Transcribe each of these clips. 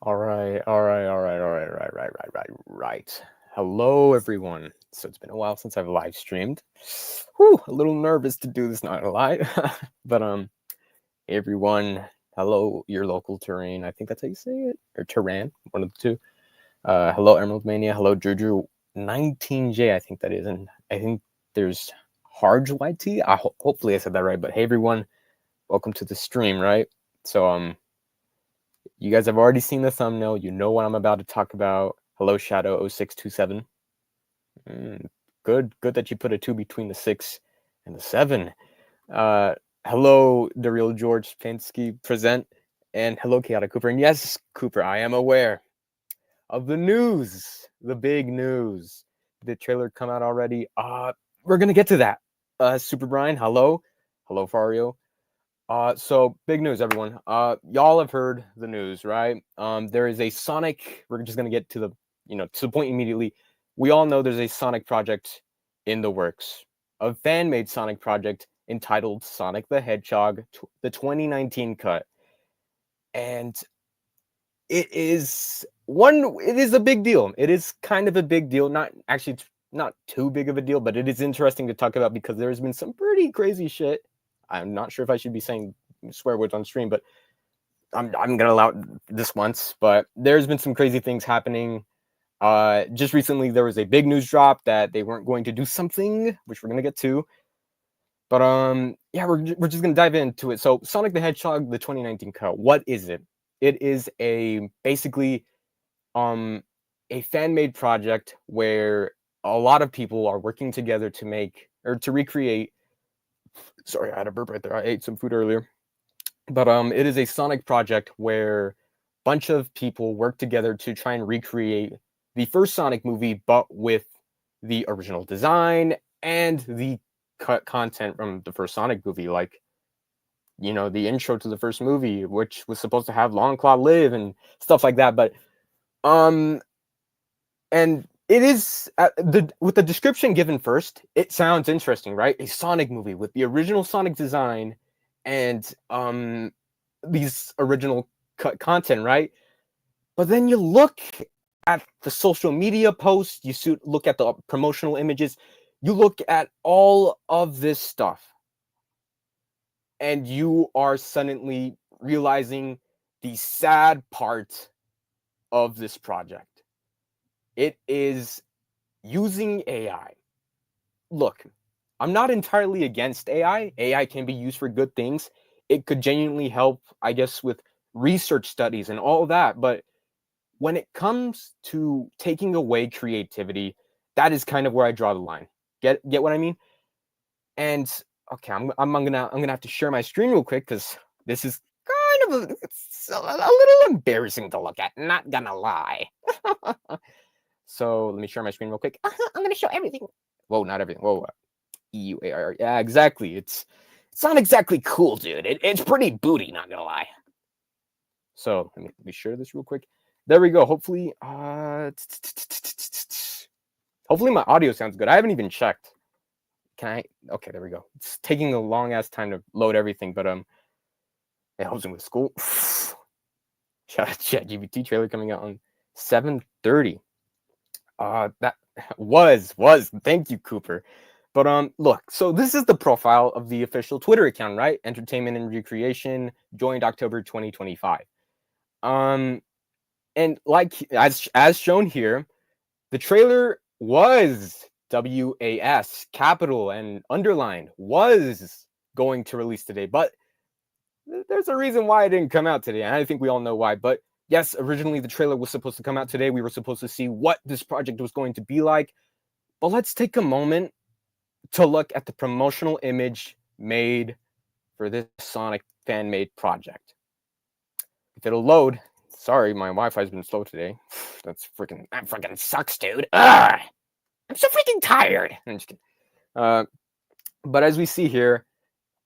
All right, all right, all right, all right, right. Hello, everyone. So it's been a while since I've live streamed. Whew, a little nervous to do this, not gonna lie. But hey everyone. Hello, your local terrain. I think that's how you say it, or Terran, one of the two. Hello, Emerald Mania. Hello, Juju 19J. I think that is, and I think there's Harge YT. Hopefully I said that right. But hey everyone, welcome to the stream. Right. So you guys have already seen the thumbnail. You know what I'm about to talk about. Hello, Shadow0627. Good that you put a 2 between the 6 and the 7. Hello, the real George Pinsky present. And hello, Chaotic Cooper. And yes, Cooper, I am aware of the news. The big news. Did the trailer come out already? We're going to get to that. Super Brian, hello. Hello, Fario. So big news, everyone. Y'all have heard the news, right? There is a Sonic. We're just gonna get to the point immediately. We all know there's a Sonic project in the works, a fan-made Sonic project entitled Sonic the Hedgehog, the 2019 cut, and it is a big deal. It is kind of a big deal. Not actually, it's not too big of a deal, but it is interesting to talk about because there's been some pretty crazy shit. I'm not sure if I should be saying swear words on stream, but I'm gonna allow it this once. But there's been some crazy things happening. Just recently there was a big news drop that they weren't going to do something, which we're gonna get to. But yeah, we're just gonna dive into it. So Sonic the Hedgehog, the 2019 cut. What is it? It is basically a fan-made project where a lot of people are working together to make or to recreate. Sorry, I had a burp right there. I ate some food earlier. But it is a Sonic project where a bunch of people work together to try and recreate the first Sonic movie, but with the original design and the cut content from the first Sonic movie, like the intro to the first movie, which was supposed to have Long Claw live and stuff like that. But and it is with the description given first, it sounds interesting, right? A Sonic movie with the original Sonic design and these original content, right? But then you look at the social media posts, you look at the promotional images, you look at all of this stuff, and you are suddenly realizing the sad part of this project. It is using AI. Look, I'm not entirely against AI. AI can be used for good things. It could genuinely help, I guess, with research studies and all that. But when it comes to taking away creativity, that is kind of where I draw the line. Get what I mean? And okay, I'm gonna have to share my screen real quick because this is kind of it's a little embarrassing to look at. Not gonna lie. So let me share my screen real quick. I'm gonna show everything. Whoa, not everything. Whoa, EUAR. Yeah, exactly. It's not exactly cool, dude. It's pretty booty, not gonna lie. So let me share this real quick. There we go. Hopefully, hopefully my audio sounds good. I haven't even checked. Can I? Okay, there we go. It's taking a long ass time to load everything, but it helps me with school. Shout out to ChatGPT trailer coming out on 7:30. That was thank you, Cooper. But look, so this is the profile of the official Twitter account, right? Entertainment and Recreation, joined October 2025. And like as shown here, the trailer was WAS capital and underlined was going to release today, but there's a reason why it didn't come out today, and I think we all know why. But yes, originally the trailer was supposed to come out today. We were supposed to see what this project was going to be like. But let's take a moment to look at the promotional image made for this Sonic fan-made project. If it'll load. Sorry, my Wi-Fi's been slow today. That freaking sucks, dude. Ugh! I'm so freaking tired. I'm just kidding. But as we see here,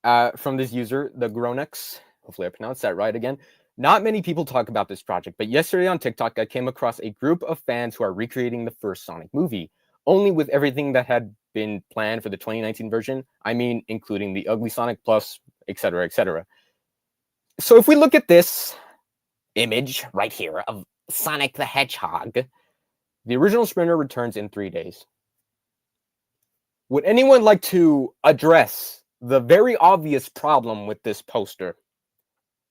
from this user, the Gronex, hopefully I pronounced that right again. Not many people talk about this project, but yesterday on TikTok, I came across a group of fans who are recreating the first Sonic movie, only with everything that had been planned for the 2019 version. I mean, including the Ugly Sonic Plus, etc., etc. So if we look at this, image right here of Sonic the Hedgehog. The original Sprinter returns in 3 days. Would anyone like to address the very obvious problem with this poster?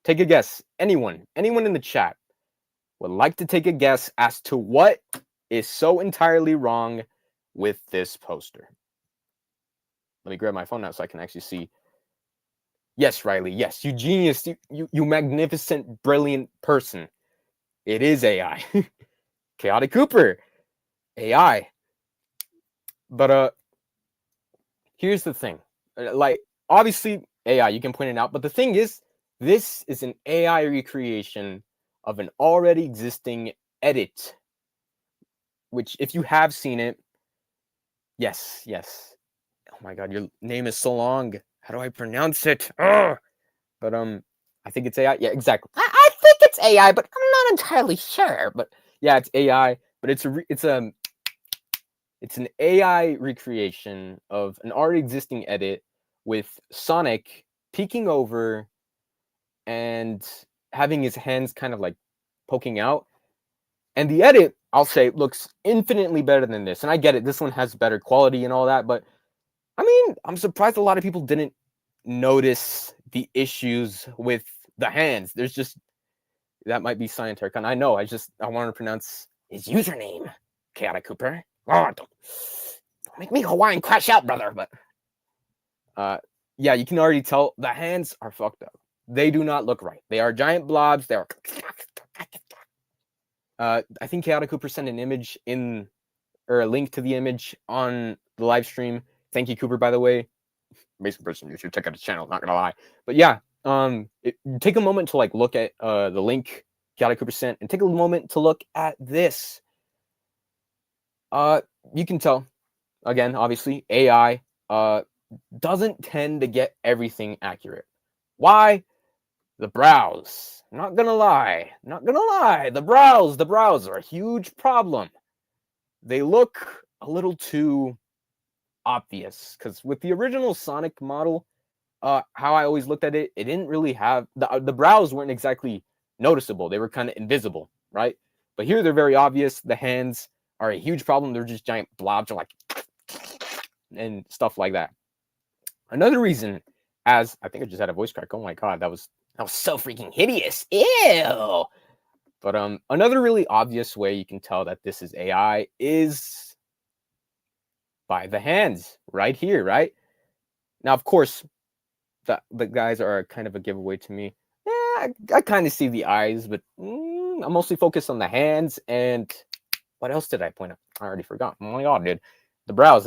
Take a guess. Anyone in the chat would like to take a guess as to what is so entirely wrong with this poster? Let me grab my phone now so I can actually see. Yes, Riley. Yes, you genius. You magnificent, brilliant person. It is AI. Chaotic Cooper. AI. But here's the thing. Like, obviously, AI, you can point it out. But the thing is, this is an AI recreation of an already existing edit. Which, if you have seen it, yes. Oh my god, your name is so long. How do I pronounce it? Ugh. But I think it's AI. Yeah, exactly. I think it's AI, but I'm not entirely sure. But yeah, it's AI. But it's an AI recreation of an already existing edit with Sonic peeking over and having his hands kind of like poking out. And the edit, I'll say, looks infinitely better than this. And I get it. This one has better quality and all that. But I mean, I'm surprised a lot of people didn't notice the issues with the hands. There's just, that might be SC Terracon. I know. I want to pronounce his username, Chaotic Cooper. Oh, don't make me Hawaiian crash out, brother. But yeah, you can already tell the hands are fucked up. They do not look right. They are giant blobs. They are. I think Chaotic Cooper sent an image or a link to the image on the live stream. Thank you, Cooper, by the way. Amazing person. You should check out his channel. Not gonna lie, but yeah, take a moment to like look at the link Chaotic Cooper sent, and take a moment to look at this. You can tell, again, obviously, AI doesn't tend to get everything accurate. Why? The brows. Not gonna lie. The brows are a huge problem. They look a little too obvious, because with the original Sonic model, how I always looked at it, it didn't really have the brows weren't exactly noticeable. They were kind of invisible, right? But here they're very obvious. The hands are a huge problem. They're just giant blobs, like and stuff like that. Another reason, as I think I just had a voice crack. Oh my god, that was so freaking hideous. Ew. But another really obvious way you can tell that this is AI is by the hands right here, right? Now, of course, the guys are kind of a giveaway to me. Yeah, I kind of see the eyes, but I'm mostly focused on the hands. And what else did I point out? I already forgot. Oh my god, dude. The brows.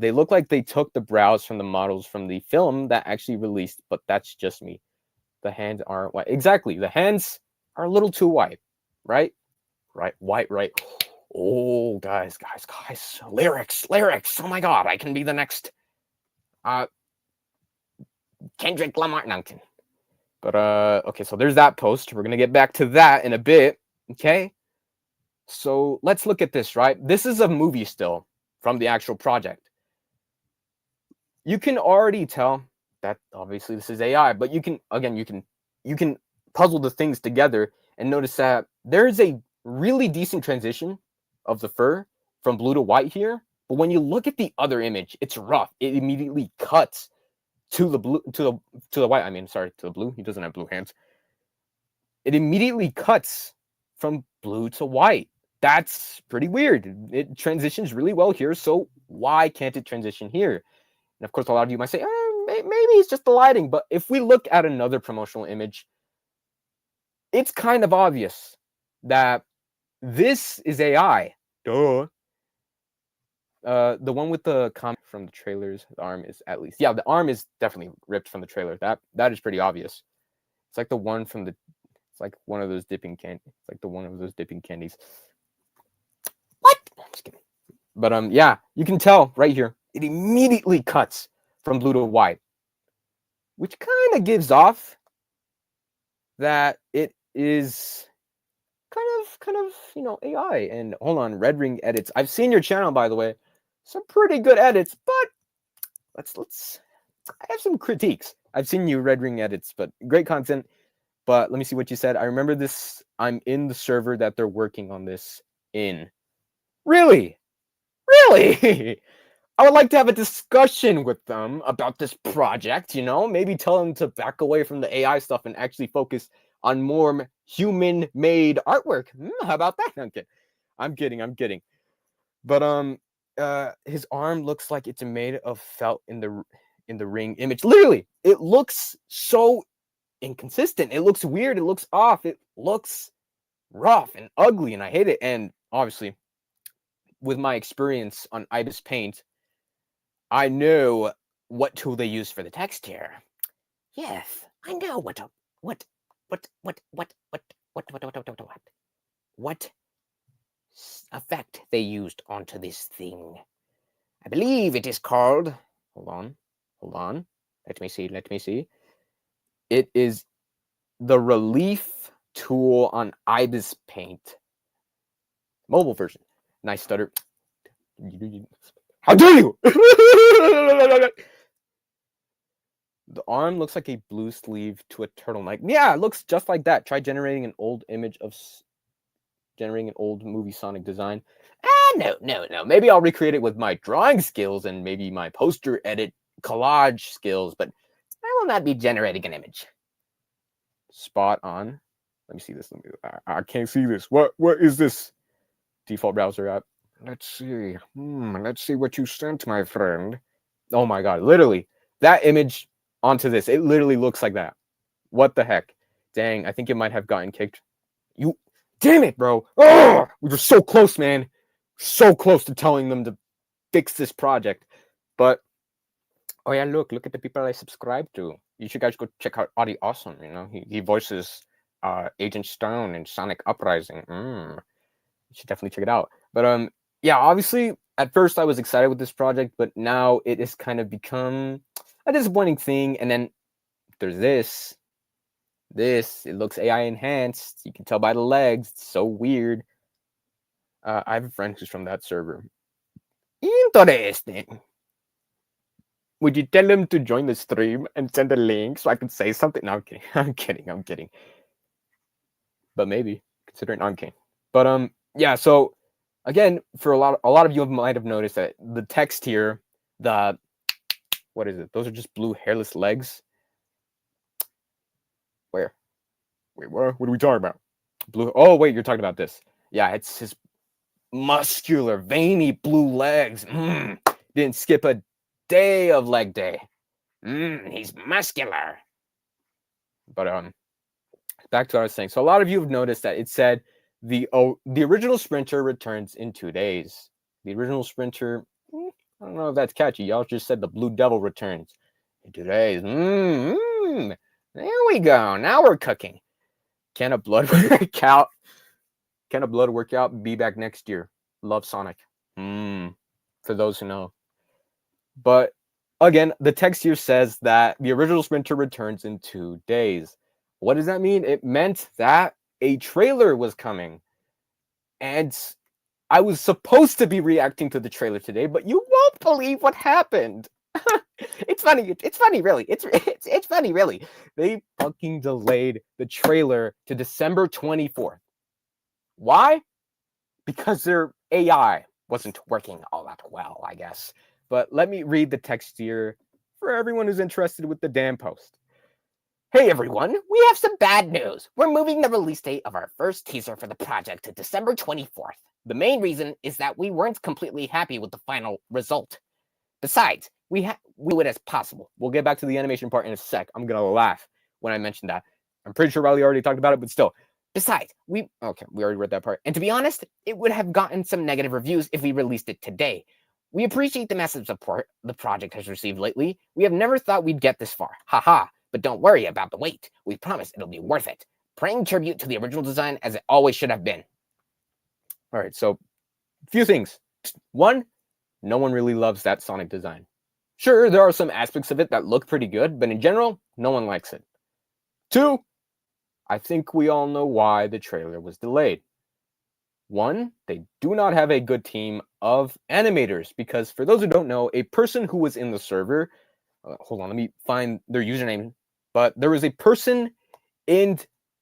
They look like they took the brows from the models from the film that actually released, but that's just me. The hands aren't white. Exactly. The hands are a little too white, right? White, right? Oh, guys. Lyrics. Oh my god, I can be the next Kendrick Lamar. No, but okay, so there's that post. We're gonna get back to that in a bit. Okay. So let's look at this, right? This is a movie still from the actual project. You can already tell that obviously this is AI, but you can puzzle the things together and notice that there is a really decent transition of the fur from blue to white here. But when you look at the other image, it's rough. It immediately cuts to the blue, to the white. I mean, sorry, to the blue. He doesn't have blue hands. It immediately cuts from blue to white. That's pretty weird. It transitions really well here, so why can't it transition here? And of course, a lot of you might say, maybe it's just the lighting. But if we look at another promotional image, it's kind of obvious that this is AI. Duh. The one with the comment from the trailers, the arm is at least, yeah, the arm is definitely ripped from the trailer. That is pretty obvious. It's like the one from the, it's like one of those dipping candy. It's like the one of those dipping candies. What? I'm just kidding. But yeah, you can tell right here. It immediately cuts from blue to white, which kind of gives off that it is kind of, you know, AI. And hold on, Red Ring edits. I've seen your channel, by the way. Some pretty good edits, but let's I have some critiques. I've seen you Red Ring edits, but great content. But let me see what you said. I remember this. I'm in the server that they're working on this in. Really? Really? I would like to have a discussion with them about this project, maybe tell them to back away from the AI stuff and actually focus on more human-made artwork. How about that? I'm kidding. But his arm looks like it's made of felt in the ring image. Literally, it looks so inconsistent. It looks weird. It looks off. It looks rough and ugly, and I hate it. And obviously, with my experience on Ibis Paint, I know what tool they use for the text here. Yes, I know what effect they used onto this thing. I believe it is called. Hold on. Let me see. It is the relief tool on Ibis Paint. Mobile version. Nice stutter. How dare you! The arm looks like a blue sleeve to a turtleneck. Yeah, it looks just like that. Try generating an old image of generating an old movie Sonic design. No. Maybe I'll recreate it with my drawing skills and maybe my poster edit collage skills, but I will not be generating an image. Spot on. Let me see this. I can't see this. What is this? Default browser app. Let's see. Let's see what you sent, my friend. Oh my god, literally. That image onto this. It literally looks like that. What the heck? Dang, I think it might have gotten kicked. Damn it, bro. Oh, we were so close, man. So close to telling them to fix this project. But, oh yeah, look at the people I subscribe to. You should guys go check out Audie Awesome, He voices Agent Stone in Sonic Uprising. You should definitely check it out. But, yeah, obviously, at first I was excited with this project, but now it has kind of become a disappointing thing. And then there's this. It looks AI enhanced. You can tell by the legs. It's so weird. I have a friend who's from that server. Interesting. Would you tell him to join the stream and send a link so I can say something? No, I'm kidding. But maybe, considering I'm kidding. But yeah, so again, for a lot of you might have noticed that the text here, what is it? Those are just blue hairless legs. Where? Wait, what are we talking about? Blue. Oh, wait, you're talking about this. Yeah, it's his muscular, veiny blue legs. Didn't skip a day of leg day. He's muscular. But back to what I was saying. So a lot of you have noticed that it said the original Sprinter returns in 2 days. The original Sprinter, I don't know if that's catchy. Y'all just said the Blue Devil returns in 2 days. There we go. Now we're cooking. Can a blood workout? Can a blood workout be back next year? Love Sonic. For those who know. But again, the text here says that the original Sprinter returns in 2 days. What does that mean? It meant that a trailer was coming. And I was supposed to be reacting to the trailer today, but you won't believe what happened. It's funny. It's funny, really. It's funny, really. They fucking delayed the trailer to December 24th. Why? Because their AI wasn't working all that well, I guess. But let me read the text here for everyone who's interested with the damn post. Hey everyone, we have some bad news. We're moving the release date of our first teaser for the project to December 24th. The main reason is that we weren't completely happy with the final result. Besides, we do it as possible. We'll get back to the animation part in a sec. I'm gonna laugh when I mention that. I'm pretty sure Riley already talked about it, but still. Besides, we already read that part. And to be honest, it would have gotten some negative reviews if we released it today. We appreciate the massive support the project has received lately. We have never thought we'd get this far. Haha. But don't worry about the wait. We promise it'll be worth it. Paying tribute to the original design as it always should have been. All right, so a few things. One, no one really loves that Sonic design. Sure, there are some aspects of it that look pretty good, but in general, no one likes it. Two, I think we all know why the trailer was delayed. One, they do not have a good team of animators, because for those who don't know, a person who was in the server, hold on, let me find their username, but there was a person in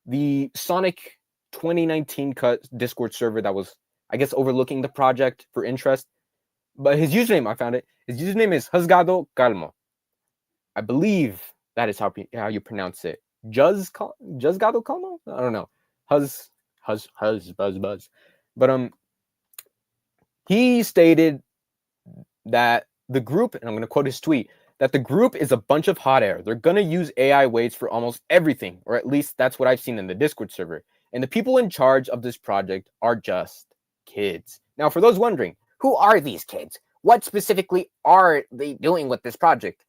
the Sonic 2019 Discord server that was, I guess, overlooking the project for interest. But his username, I found it. His username is Husgado Calmo. I believe that is how you pronounce it. Juzgado Calmo? I don't know. Buzz. But he stated that the group, and I'm going to quote his tweet, that the group is a bunch of hot air. They're going to use AI weights for almost everything, or at least that's what I've seen in the Discord server. And the people in charge of this project are just kids. Now, for those wondering, who are these kids? What specifically are they doing with this project?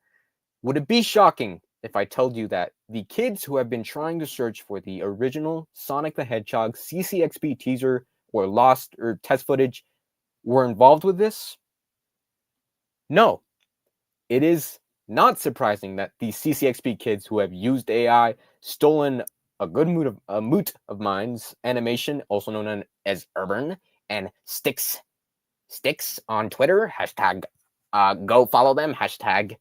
Would it be shocking if I told you that the kids who have been trying to search for the original Sonic the Hedgehog CCXP teaser or lost or test footage were involved with this? No, it is not surprising that the CCXP kids who have used AI, stolen a good moot of mine's animation, also known as Urban, and Sticks on Twitter, hashtag go follow them, hashtag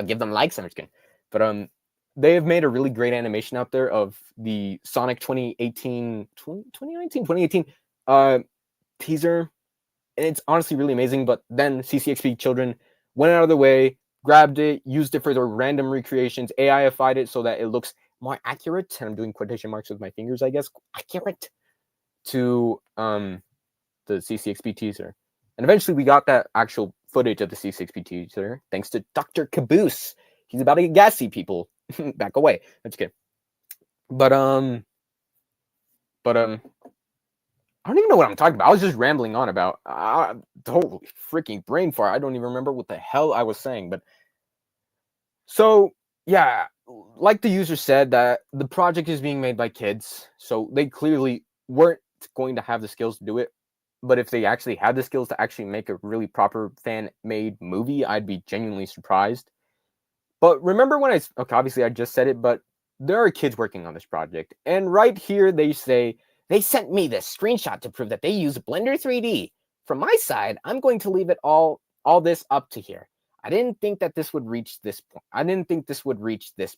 give them likes. I'm just kidding. But they have made a really great animation out there of the Sonic 2018 teaser. And it's honestly really amazing. But then CCXP children went out of the way, grabbed it, used it for their random recreations, AIified it so that it looks more accurate. And I'm doing quotation marks with my fingers, I guess. Accurate to the CCXP teaser. And eventually we got that actual footage of the C6P teaser, thanks to Dr. Caboose. He's about to get gassy, people. Back away. That's good. But I don't even know what I'm talking about. I was just rambling on about holy freaking brain fart. I don't even remember what the hell I was saying. But so yeah, like the user said, that the project is being made by kids, so they clearly weren't going to have the skills to do it. But if they actually had the skills to actually make a really proper fan-made movie, I'd be genuinely surprised. But remember when obviously I just said it, but there are kids working on this project. And right here they say, they sent me this screenshot to prove that they use Blender 3D. From my side, I'm going to leave it all this up to here. I didn't think that this would reach this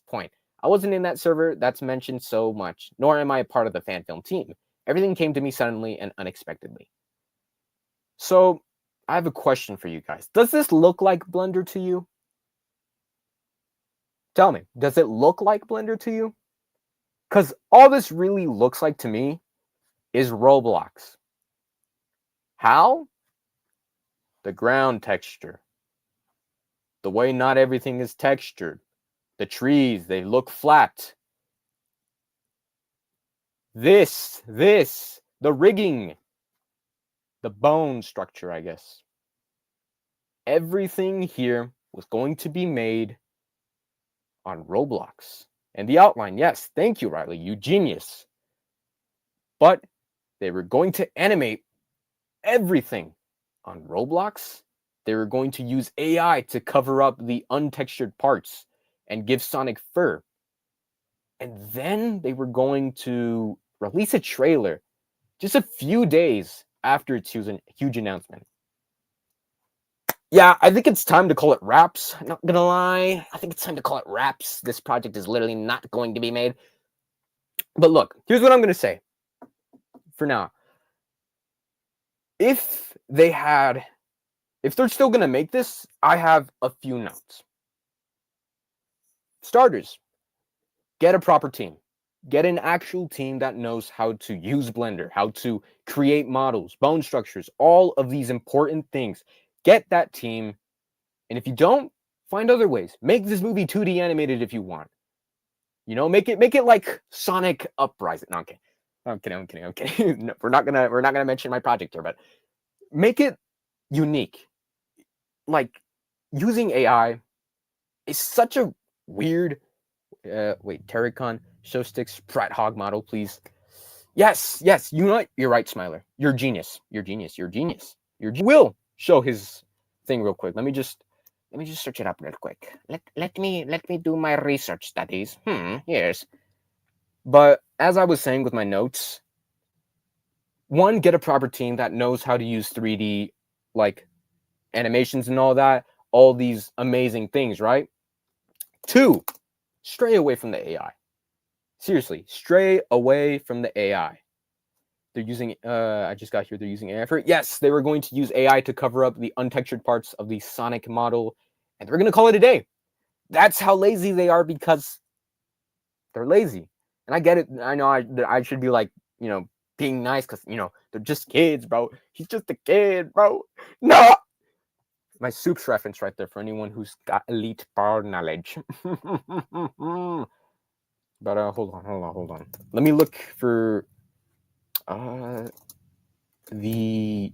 point. I wasn't in that server that's mentioned so much, nor am I a part of the fan film team. Everything came to me suddenly and unexpectedly. So, I have a question for you guys. Does this look like Blender to you? Tell me, does it look like Blender to you? Because all this really looks like to me is Roblox. How? The ground texture. The way not everything is textured. The trees, they look flat. The rigging. The bone structure, I guess. Everything here was going to be made on Roblox. And the outline, yes, thank you, Riley, you genius. But they were going to animate everything on Roblox. They were going to use AI to cover up the untextured parts and give Sonic fur. And then they were going to release a trailer just a few days after its huge announcement. Yeah, I think it's time to call it wraps. I'm not gonna lie. I think it's time to call it wraps. This project is literally not going to be made. But look, here's what I'm gonna say. For now, if they're still gonna make this, I have a few notes. Starters, get a proper team. Get an actual team that knows how to use Blender, how to create models, bone structures, all of these important things. Get that team. And if you don't, find other ways. Make this movie 2D animated if you want. You know, make it like Sonic Uprising. No, I'm kidding. No, we're not gonna mention my project here, but make it unique. Like, using AI is such a weird. Wait, Terracon, show sticks, Pratt Hog model, please. Yes. You know what? You're right, Smiler. You're genius. You're genius. Will show his thing real quick. Let me just search it up real quick. Let me do my research studies. Yes. But as I was saying with my notes, one, get a proper team that knows how to use 3D like animations and all that, all these amazing things, right? Two, stray away from the AI. Seriously, stray away from the AI. They're using, I just got here, they're using AI for it. Yes, they were going to use AI to cover up the untextured parts of the Sonic model, and they're going to call it a day. That's how lazy they are, because they're lazy. And I get it. I know I should be like, being nice, because, they're just kids, bro. He's just a kid, bro. No! My soups reference right there for anyone who's got elite bar knowledge. But hold on. Let me look for the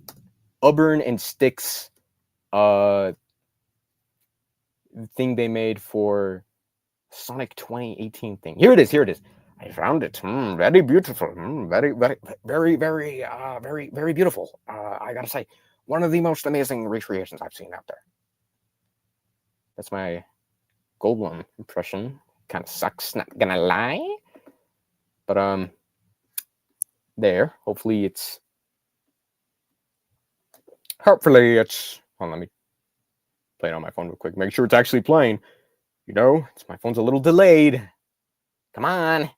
Auburn and Sticks thing they made for Sonic 2018 thing. Here it is. I found it. Very beautiful. Very, very, very, very, very, very beautiful. I gotta say, one of the most amazing recreations I've seen out there. That's my Goldblum impression. Kind of sucks, not gonna lie. But there. Hopefully it's. Hold on, let me play it on my phone real quick. Make sure it's actually playing. My phone's a little delayed. Come on.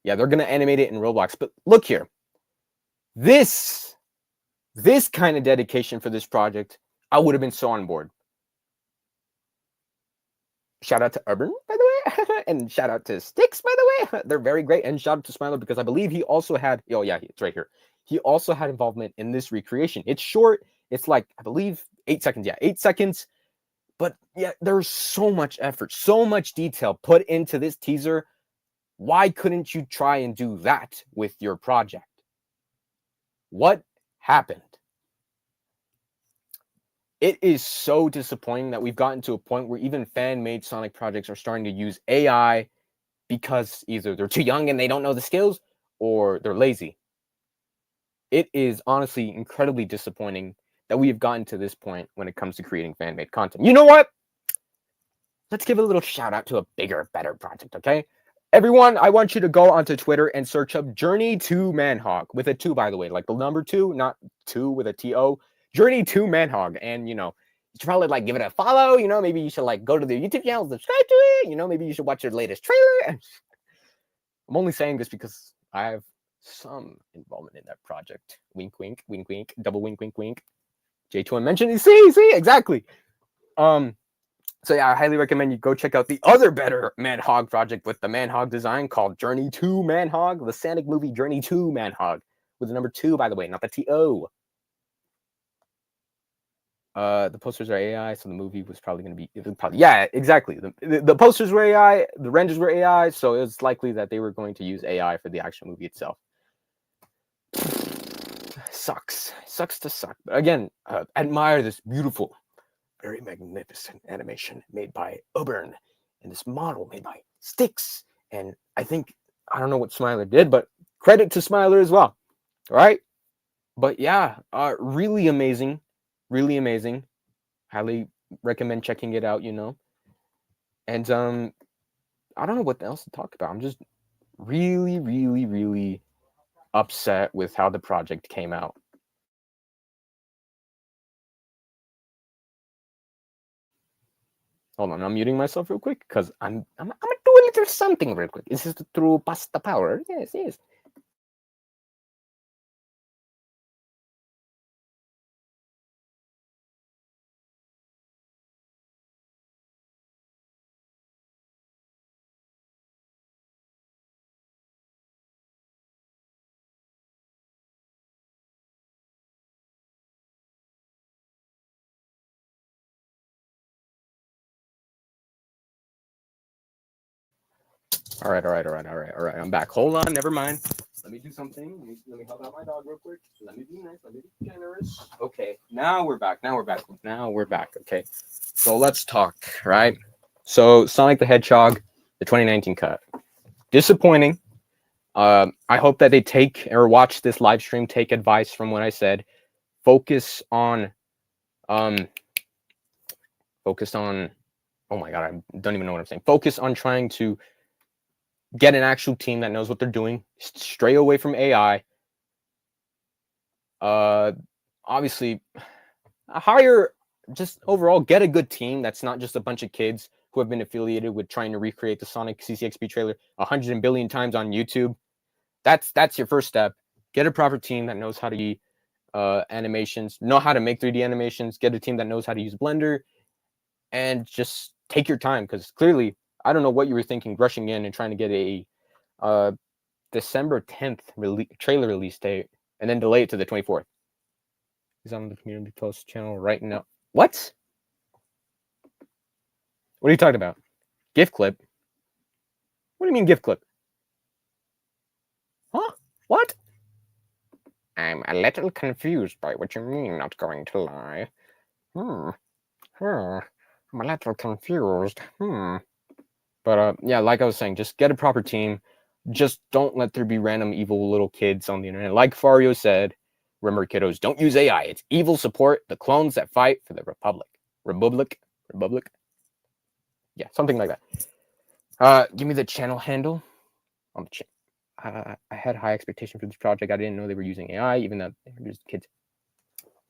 Yeah, they're gonna animate it in Roblox. But look here. This kind of dedication for this project, I would have been so on board. Shout out to Urban, by the way, and shout out to Sticks, by the way. They're very great. And shout out to Smiler, because I believe he also had. Oh yeah, it's right here. He also had involvement in this recreation. It's short. It's like, I believe, 8 seconds. Yeah, 8 seconds. But yeah, there's so much effort, so much detail put into this teaser. Why couldn't you try and do that with your project? What happened? It is so disappointing that we've gotten to a point where even fan-made Sonic projects are starting to use AI because either they're too young and they don't know the skills, or they're lazy. It is honestly incredibly disappointing that we have gotten to this point when it comes to creating fan-made content. You know what? Let's give a little shout out to a bigger, better project, okay? Everyone, I want you to go onto Twitter and search up Journey to Manhog, with a 2, by the way, like the number 2, not 2 with a T-O. Journey to Manhog. And, you should probably, like, give it a follow. Maybe you should, like, go to their YouTube channel, subscribe to it. Maybe you should watch their latest trailer. I'm only saying this because I have some involvement in that project. Wink, wink, wink, wink, double wink, wink, wink. J2M mentioned. See, exactly. So yeah, I highly recommend you go check out the other better Manhog project with the Manhog design called Journey to Manhog, the Sonic movie Journey to Manhog, with the number 2, by the way, not the T-O. The posters are AI, so the movie was probably going to be... Yeah, exactly. The posters were AI, the renders were AI, so it was likely that they were going to use AI for the actual movie itself. Sucks to suck. But again, admire this beautiful, very magnificent animation made by Auburn, and this model made by Sticks. And I don't know what Smiler did, but credit to Smiler as well. All right. But yeah, really amazing. Highly recommend checking it out, And I don't know what else to talk about. I'm just really, really, really upset with how the project came out. Hold on, I'm muting myself real quick because I'm gonna do a little something real quick. This is through pasta power. Yes. All right. I'm back. Hold on, never mind. Let me do something. Let me help out my dog real quick. Let me be nice. Let me be generous. Okay, now we're back. Okay, so let's talk. Right. So Sonic the Hedgehog, the 2019 cut. Disappointing. I hope that they take or watch this live stream, take advice from what I said. Focus on. Oh my god, I don't even know what I'm saying. Focus on trying to get an actual team that knows what they're doing. Stray away from AI. Obviously, hire, just overall, get a good team that's not just a bunch of kids who have been affiliated with trying to recreate the Sonic CCXP trailer 100 billion times on YouTube. That's your first step. Get a proper team that knows how to be animations, know how to make 3D animations, get a team that knows how to use Blender, and just take your time, because clearly, I don't know what you were thinking rushing in and trying to get a December 10th trailer release date and then delay it to the 24th. He's on the community post channel right now. What? What are you talking about? GIF clip? What do you mean GIF clip? Huh? What? I'm a little confused by what you mean, not going to lie. I'm a little confused. But yeah, like I was saying, just get a proper team. Just don't let there be random evil little kids on the internet. Like Fario said, remember, kiddos, don't use AI. It's evil. Support the clones that fight for the Republic. Republic? Yeah, something like that. Give me the channel handle on the channel. I had high expectation for this project. I didn't know they were using AI, even though they were just kids.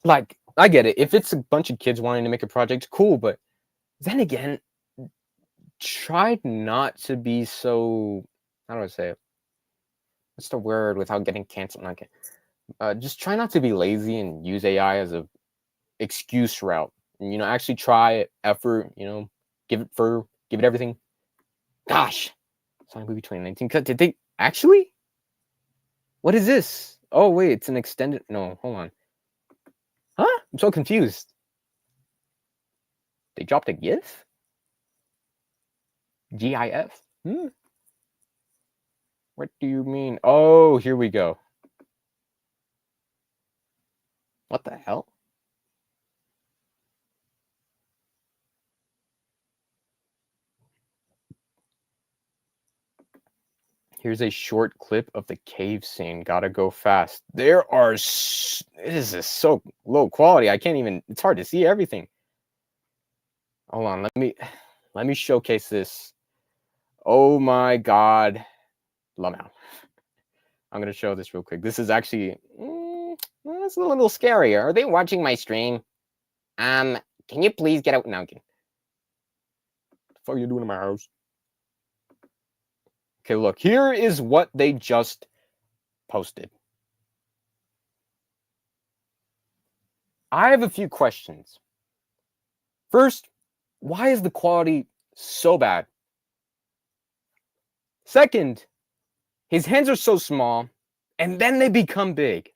Like, I get it. If it's a bunch of kids wanting to make a project, cool. But then again, try not to be so, how do I say it? What's the word without getting canceled? Just try not to be lazy and use AI as a excuse route. And, actually try it, effort, give it everything. Gosh, Sonic movie 2019. Did they actually? What is this? Oh, wait, it's an extended. No, hold on. Huh? I'm so confused. They dropped a GIF? GIF? What do you mean? Oh, here we go. What the hell? Here's a short clip of the cave scene. Gotta go fast. This is so low quality. I can't even, it's hard to see everything. Hold on, let me showcase this. Oh my God. Lamau. I'm gonna show this real quick. This is actually, it's a little scary. Are they watching my stream? Can you please get out now? What the fuck are you doing in my house? Okay, look, here is what they just posted. I have a few questions. First, why is the quality so bad? Second, his hands are so small, and then they become big.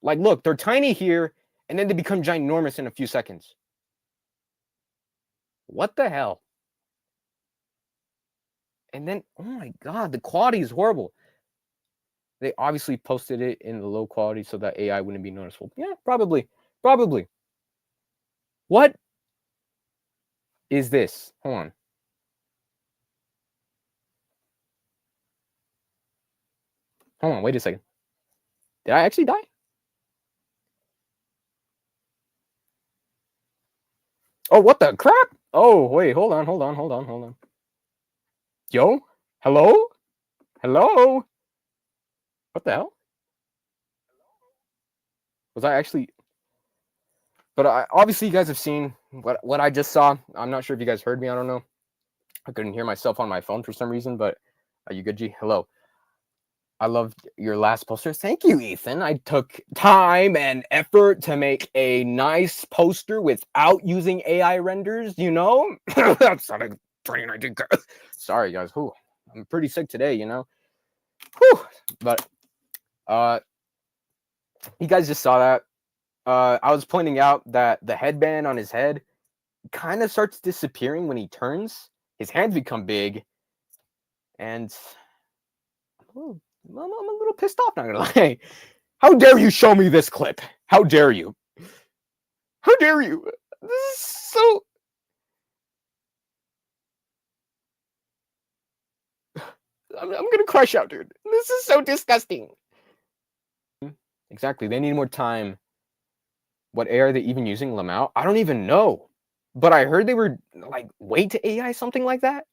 Like, look, they're tiny here, and then they become ginormous in a few seconds. What the hell? And then, oh my God, the quality is horrible. They obviously posted it in the low quality so that AI wouldn't be noticeable. Yeah, probably. What is this? Hold on. Hold on, wait a second. Did I actually die? Oh, what the crap? Oh, wait, hold on. Yo? Hello? What the hell? Was I actually... But obviously you guys have seen what I just saw. I'm not sure if you guys heard me. I don't know. I couldn't hear myself on my phone for some reason, but are you good, G? Hello. I loved your last poster. Thank you, Ethan. I took time and effort to make a nice poster without using AI renders, That's not a 2019. Sorry, guys. Whew. I'm pretty sick today, Whew. But you guys just saw that. I was pointing out that the headband on his head kind of starts disappearing when he turns. His hands become big. And I'm a little pissed off, not gonna lie. How dare you show me this clip? How dare you? How dare you? This is so... I'm gonna crush out, dude. This is so disgusting. Exactly. They need more time. What AI are they even using? Lamau? I don't even know. But I heard they were like way to AI, something like that.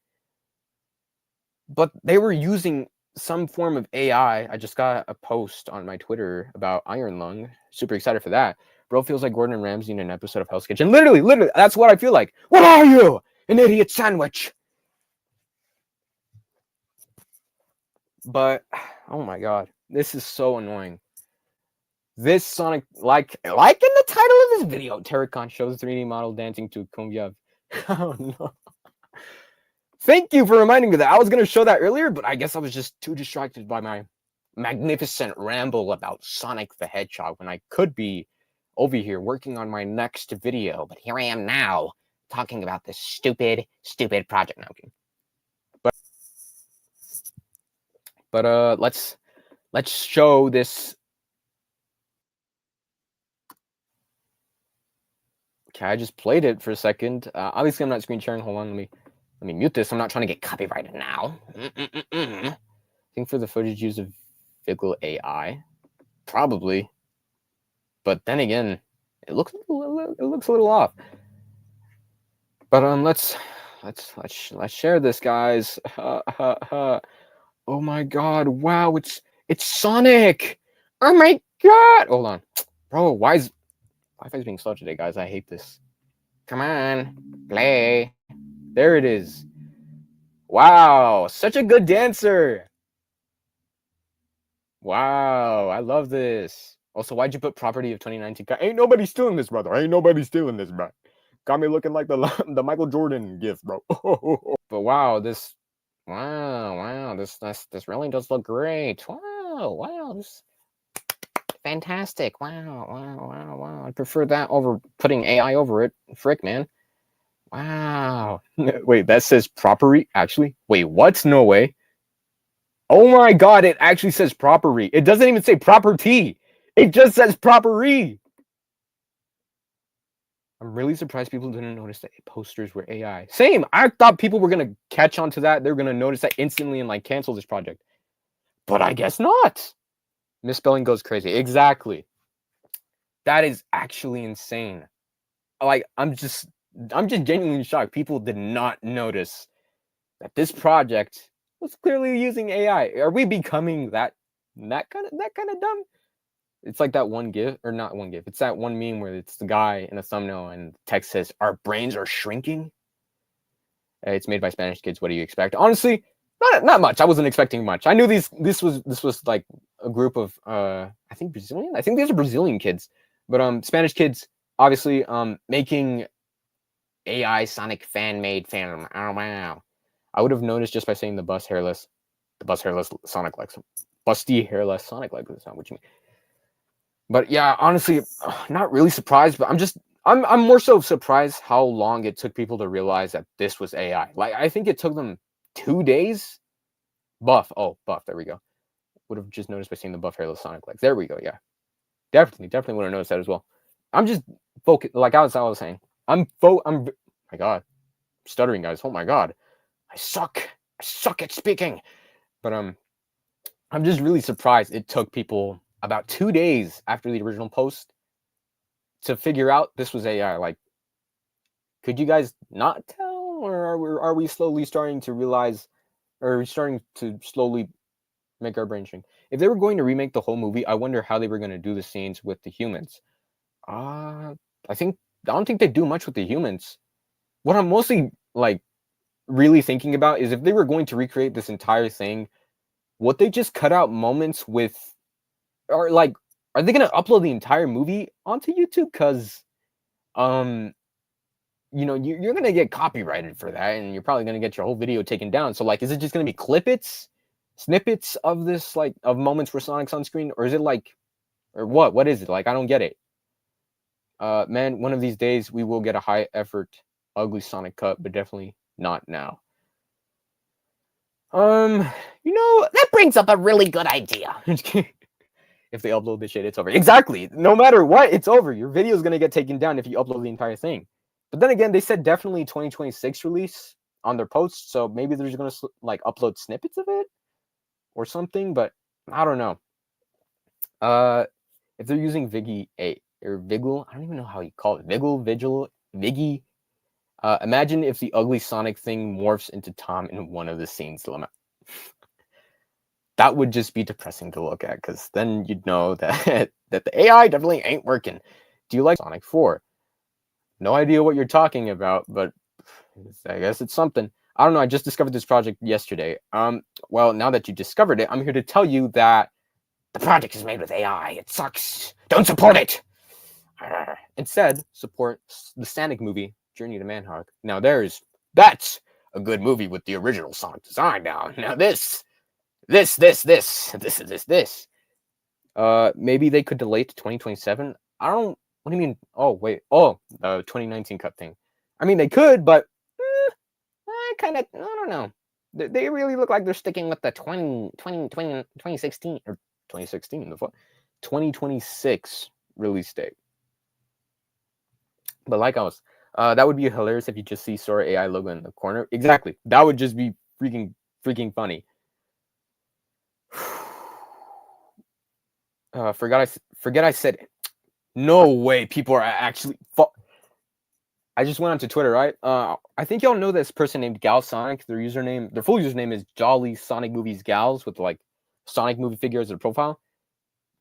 But they were using some form of AI. I just got a post on my Twitter about Iron Lung. Super excited for that. Bro feels like Gordon Ramsay in an episode of Hell's Kitchen. Literally, that's what I feel like. What are you? An idiot sandwich. But, oh my god, this is so annoying. This Sonic, like in the title of this video, Terracon shows 3D model dancing to Cumbia. Oh no. Thank you for reminding me that. I was going to show that earlier, but I guess I was just too distracted by my magnificent ramble about Sonic the Hedgehog when I could be over here working on my next video. But here I am now, talking about this stupid project. Now, but let's show this. Okay, I just played it for a second. Obviously, I'm not screen sharing. Hold on, let me mute this. I'm not trying to get copyrighted now. I think for the footage use of Vigil AI, probably. But then again, it looks a little off. But let's share this, guys. Oh my god! Wow, it's Sonic! Oh my god! Hold on, bro. Why is Wi-Fi's being slow today, guys? I hate this. Come on, play. There it is. Wow, such a good dancer. Wow, I love this. Also, why'd you put property of 2019? Ain't nobody stealing this, brother. Ain't nobody stealing this, bro. Got me looking like the Michael Jordan gift, bro. But wow, this really does look great. Wow, this fantastic. Wow. I prefer that over putting AI over it. Frick, man. Wow. Wait, that says property, actually? Wait, what? No way. Oh my god, it actually says property. It doesn't even say property. It just says property. I'm really surprised people didn't notice that posters were AI. Same. I thought people were going to catch on to that. They're going to notice that instantly and like cancel this project. But I guess not. Misspelling goes crazy. Exactly. That is actually insane. Like, I'm just genuinely shocked. People did not notice that this project was clearly using AI. Are we becoming that kind of dumb? It's like that one GIF, or not one GIF. It's that one meme where it's the guy in a thumbnail and the text says, "Our brains are shrinking." It's made by Spanish kids. What do you expect? Honestly, not much. I wasn't expecting much. I knew this was like a group of I think Brazilian. I think these are Brazilian kids, but Spanish kids obviously making AI Sonic fan-made fan. Oh wow! I would have noticed just by saying the bust hairless Sonic legs, busty hairless Sonic legs. That's not what you mean. But yeah, honestly, not really surprised. But I'm more so surprised how long it took people to realize that this was AI. Like, I think it took them 2 days. Buff. There we go. Would have just noticed by seeing the buff hairless Sonic legs. There we go. Yeah, definitely would have noticed that as well. I'm just focused. Like I was saying, I'm my god, I'm stuttering, guys. Oh my god, I suck at speaking. But I'm just really surprised it took people about 2 days after the original post to figure out this was AI. Like, could you guys not tell, or are we slowly starting to realize, or are we starting to slowly make our brain shrink? If they were going to remake the whole movie, I wonder how they were going to do the scenes with the humans. I don't think they do much with the humans. What I'm mostly like really thinking about is if they were going to recreate this entire thing, would they just cut out moments with, or like, are they going to upload the entire movie onto YouTube? Because, you know, you're going to get copyrighted for that, and you're probably going to get your whole video taken down. So, like, is it just going to be snippets of this, like, of moments where Sonic's on screen? Or is it like, or what? What is it? Like, I don't get it. Man, one of these days we will get a high effort, ugly Sonic cut, but definitely not now. You know, that brings up a really good idea. If they upload this shit, it's over. Exactly. No matter what, it's over. Your video is going to get taken down if you upload the entire thing. But then again, they said definitely 2026 release on their posts, so maybe they're just going to like upload snippets of it or something, but I don't know. If they're using Viggy 8 or Vigil, I don't even know how you call it. Viggy. Imagine if the ugly Sonic thing morphs into Tom in one of the scenes. That would just be depressing to look at, because then you'd know that that the AI definitely ain't working. Do you like Sonic 4? No idea what you're talking about, but I guess it's something. I don't know. I just discovered this project yesterday. Well, now that you discovered it, I'm here to tell you that the project is made with AI. It sucks. Don't support it. Instead, support the Sonic movie, Journey to Manhawk. Now that's a good movie with the original Sonic design now. Now this. Maybe they could delay to 2027. I don't. What do you mean? Oh wait. Oh, the 2019 cut thing. I mean, they could, but I don't know. They really look like they're sticking with the 2016 or 2016, the 2026 release date. But like that would be hilarious if you just see Sora AI logo in the corner. Exactly. That would just be freaking funny. Forget I said it. No way people are actually I just went onto Twitter, right? I think y'all know this person named Gal Sonic. Their full username is Jolly Sonic Movies Gals with like Sonic movie figures as a profile.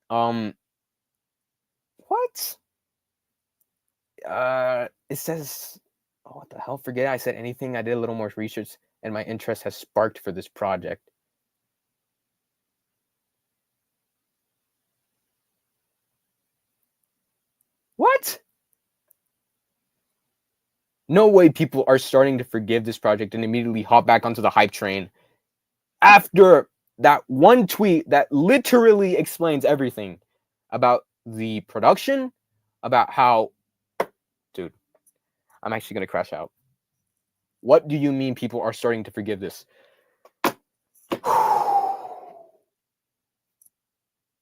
What? It says, oh, what the hell? Forget I said anything. I did a little more research, and my interest has sparked for this project. What? No way people are starting to forgive this project and immediately hop back onto the hype train after that one tweet that literally explains everything about the production, about how, dude, I'm actually going to crash out. What do you mean people are starting to forgive this?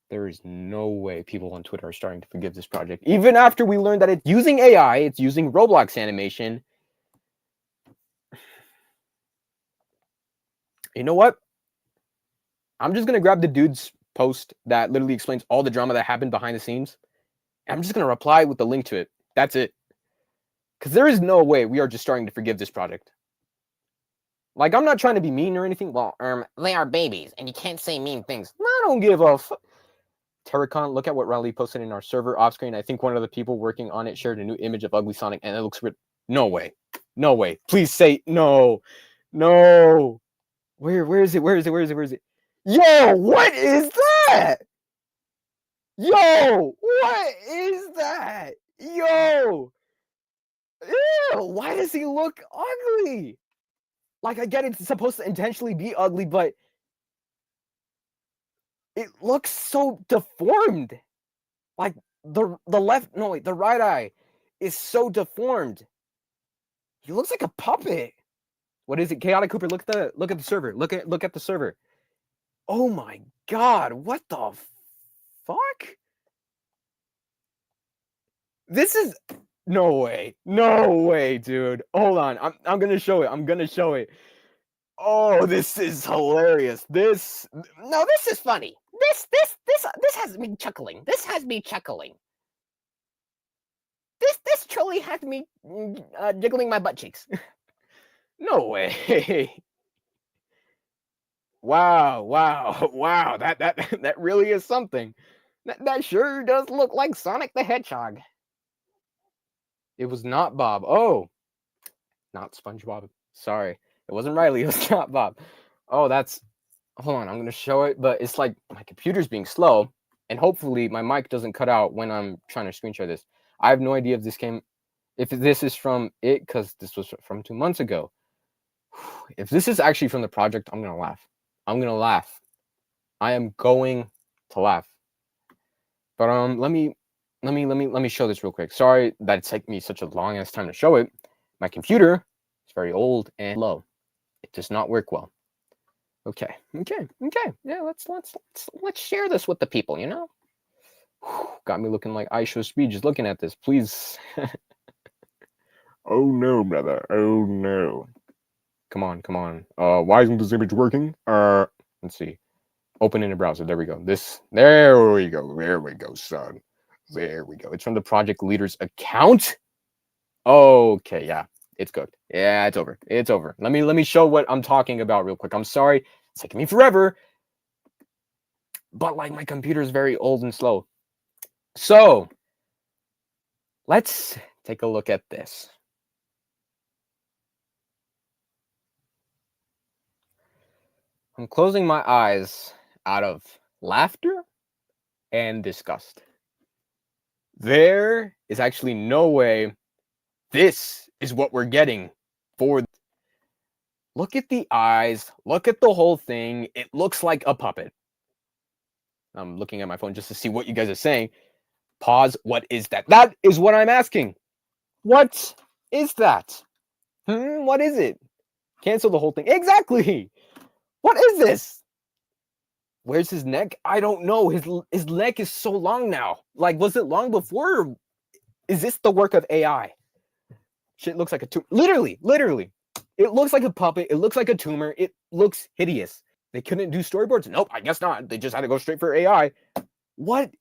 There is no way people on Twitter are starting to forgive this project. Even after we learned that it's using AI, it's using Roblox animation. You know what? I'm just going to grab the dude's post that literally explains all the drama that happened behind the scenes. I'm just going to reply with the link to it. That's it. Because there is no way we are just starting to forgive this project. Like, I'm not trying to be mean or anything. Well, they are babies, and you can't say mean things. I don't give a fuck. Terracon, look at what Riley posted in our server off screen. I think one of the people working on it shared a new image of Ugly Sonic, and it looks weird. No way. No way. Please say no. No. Where is it? Where is it? Yo, what is that? Yo, what is that? Yo. Ew, why does he look ugly? Like, I get it's supposed to intentionally be ugly, but it looks so deformed. Like the right eye is so deformed. He looks like a puppet. What is it? Chaotic Cooper, look at the server. Look at the server. Oh my god, what the fuck? This is no way, dude. Hold on, I'm gonna show it. Oh, this is hilarious. This is funny. This has me chuckling. This truly has me jiggling my butt cheeks. No way. Wow. That really is something. That sure does look like Sonic the Hedgehog. It was not Bob. Oh, not SpongeBob. Sorry. It wasn't Riley. It was not Bob. Oh, hold on. I'm going to show it, but it's like my computer's being slow, and hopefully my mic doesn't cut out when I'm trying to screen share this. I have no idea if this is from it, because this was from 2 months ago. If this is actually from the project, I'm going to laugh. I am going to laugh. But let me show this real quick. Sorry that it's taken me such a long ass time to show it. My computer is very old and low. It does not work well. Okay. Yeah, let's share this with the people, you know? Got me looking like I show speed just looking at this. Please. Oh no, brother. Oh no. Come on. Why isn't this image working? Let's see. Open in a browser. There we go. There we go, son. There we go. It's from the project leader's account. Okay, yeah. It's good. Yeah, it's over. Let me show what I'm talking about real quick. I'm sorry. It's taking me forever. But like my computer is very old and slow. So Let's take a look at this. I'm closing my eyes out of laughter and disgust. There is actually no way this is what we're getting for. Look at the eyes. Look at the whole thing. It looks like a puppet. I'm looking at my phone just to see what you guys are saying. Pause. What is that? That is what I'm asking. What is that? What is it? Cancel the whole thing. Exactly. What is this? Where's his neck? I don't know. His neck is so long now. Like, was it long before? Or is this the work of AI? Shit looks like a tumor. Literally. It looks like a puppet. It looks like a tumor. It looks hideous. They couldn't do storyboards? Nope, I guess not. They just had to go straight for AI. What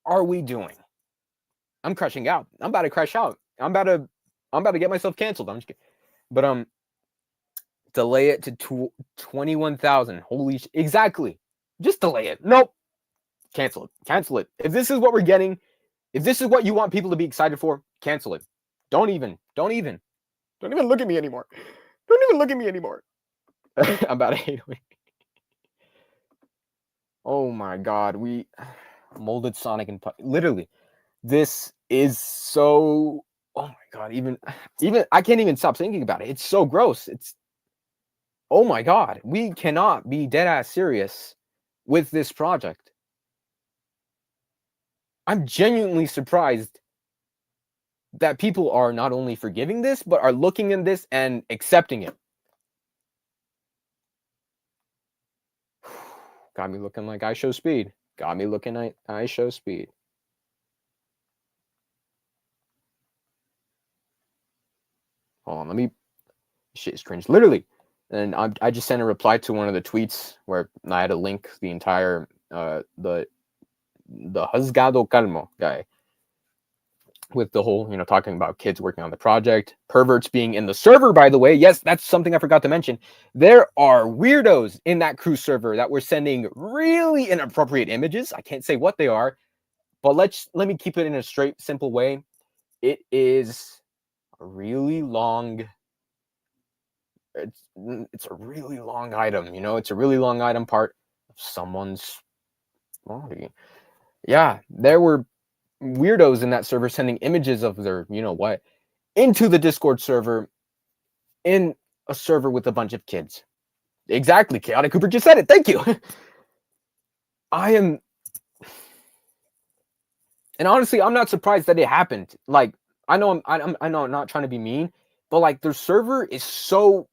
are we doing? I'm crashing out. I'm about to crash out. I'm about to get myself canceled. I'm just kidding. But delay it to 21,000. Holy exactly. Just delay it. Nope. Cancel it. Cancel it. If this is what we're getting, if this is what you want people to be excited for, cancel it. Don't even look at me anymore. Don't even look at me anymore. I'm about to hate it. Oh my god, we molded Sonic and literally. This is so, oh my god, even I can't even stop thinking about it. It's so gross. It's, oh my god, we cannot be dead ass serious with this project. I'm genuinely surprised that people are not only forgiving this, but are looking in this and accepting it. Got me looking like I show speed. Got me looking like I show speed. Hold on, let me. Shit is cringe. Literally. And I just sent a reply to one of the tweets where I had to link the entire the Husgado Calmo guy with the whole, talking about kids working on the project, perverts being in the server, by the way. Yes, that's something I forgot to mention. There are weirdos in that crew server that were sending really inappropriate images. I can't say what they are, but let me keep it in a straight, simple way. It is a really long, it's a really long item, it's a really long item part of someone's body. Yeah, there were weirdos in that server sending images of their, what, into the Discord server, in a server with a bunch of kids. Exactly, Chaotic Cooper just said it. Thank you. I am, and honestly, I'm not surprised that it happened. Like, I know I'm not trying to be mean, but like their server is so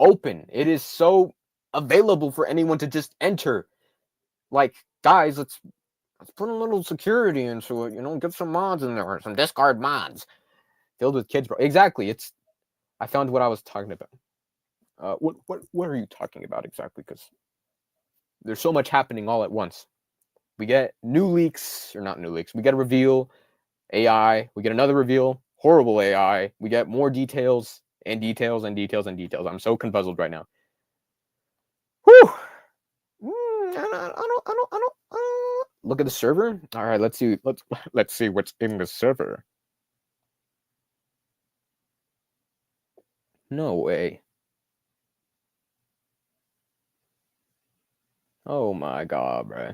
open. It is so available for anyone to just enter. Like, guys, let's put a little security into it, get some mods in there, some Discord mods filled with kids, bro. Exactly. I found what I was talking about. What are you talking about exactly? Because there's so much happening all at once. We get new leaks, or not new leaks. We get a reveal, AI. We get another reveal, horrible AI. We get more details and details and details and details. I'm so confuzzled right now. Whew. I don't. Look at the server. All right, let's see. Let's see what's in the server. No way. Oh my god, bro.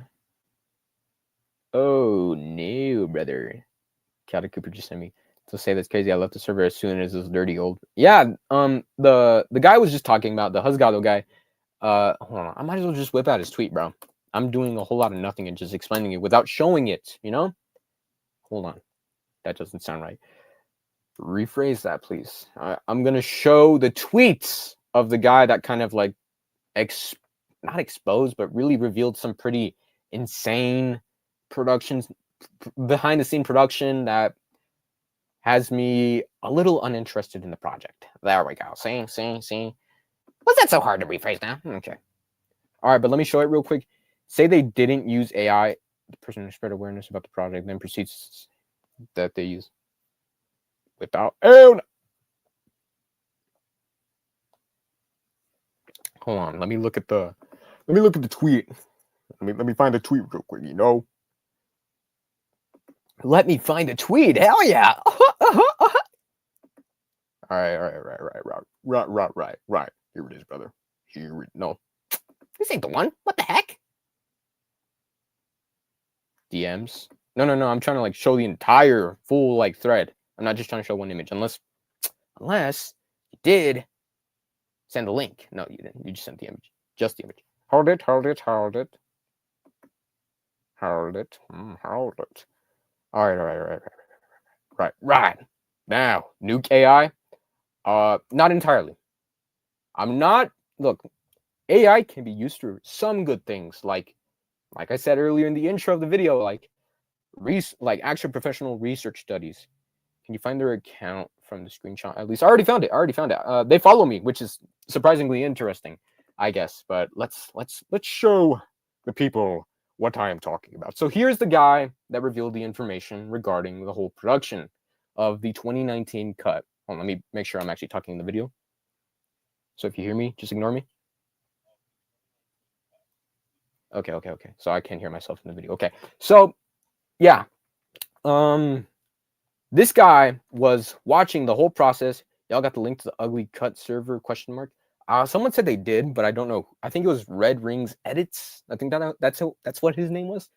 Oh no, brother. Chaotic Cooper just sent me to say that's crazy. I left the server as soon as this dirty old. Yeah, the guy was just talking about the Husgado guy. Hold on. I might as well just whip out his tweet, bro. I'm doing a whole lot of nothing and just explaining it without showing it, Hold on. That doesn't sound right. Rephrase that, please. I'm going to show the tweets of the guy that kind of like not exposed, but really revealed some pretty insane productions, behind the scene production that has me a little uninterested in the project. There we go. See? Was that so hard to rephrase now? Okay. All right, but let me show it real quick. Say they didn't use AI, the person who spread awareness about the project, then proceeds that they use without. Oh, no. Hold on. Let me look at the tweet. Let me find the tweet real quick. Let me find a tweet. Hell yeah. All right. Here it is, brother. No. This ain't the one. What the heck? DMs. No. I'm trying to like show the entire full like thread. I'm not just trying to show one image. Unless you did send the link. No, you didn't. You just sent the image. Just the image. Hold it. Hold it. All right. Now, nuke AI. Not entirely. Look, AI can be used for some good things, like I said earlier in the intro of the video, like actual professional research studies. Can you find their account from the screenshot? At least I already found it. They follow me, which is surprisingly interesting, I guess. But let's show the people what I am talking about. So here's the guy that revealed the information regarding the whole production of the 2019 cut. Hold on, let me make sure I'm actually talking in the video. So if you hear me, just ignore me. Okay. So I can't hear myself in the video. Okay. So yeah. This guy was watching the whole process. Y'all got the link to the ugly cut server ? Someone said they did, but I don't know. I think it was Red Rings Edits. I think that's what his name was.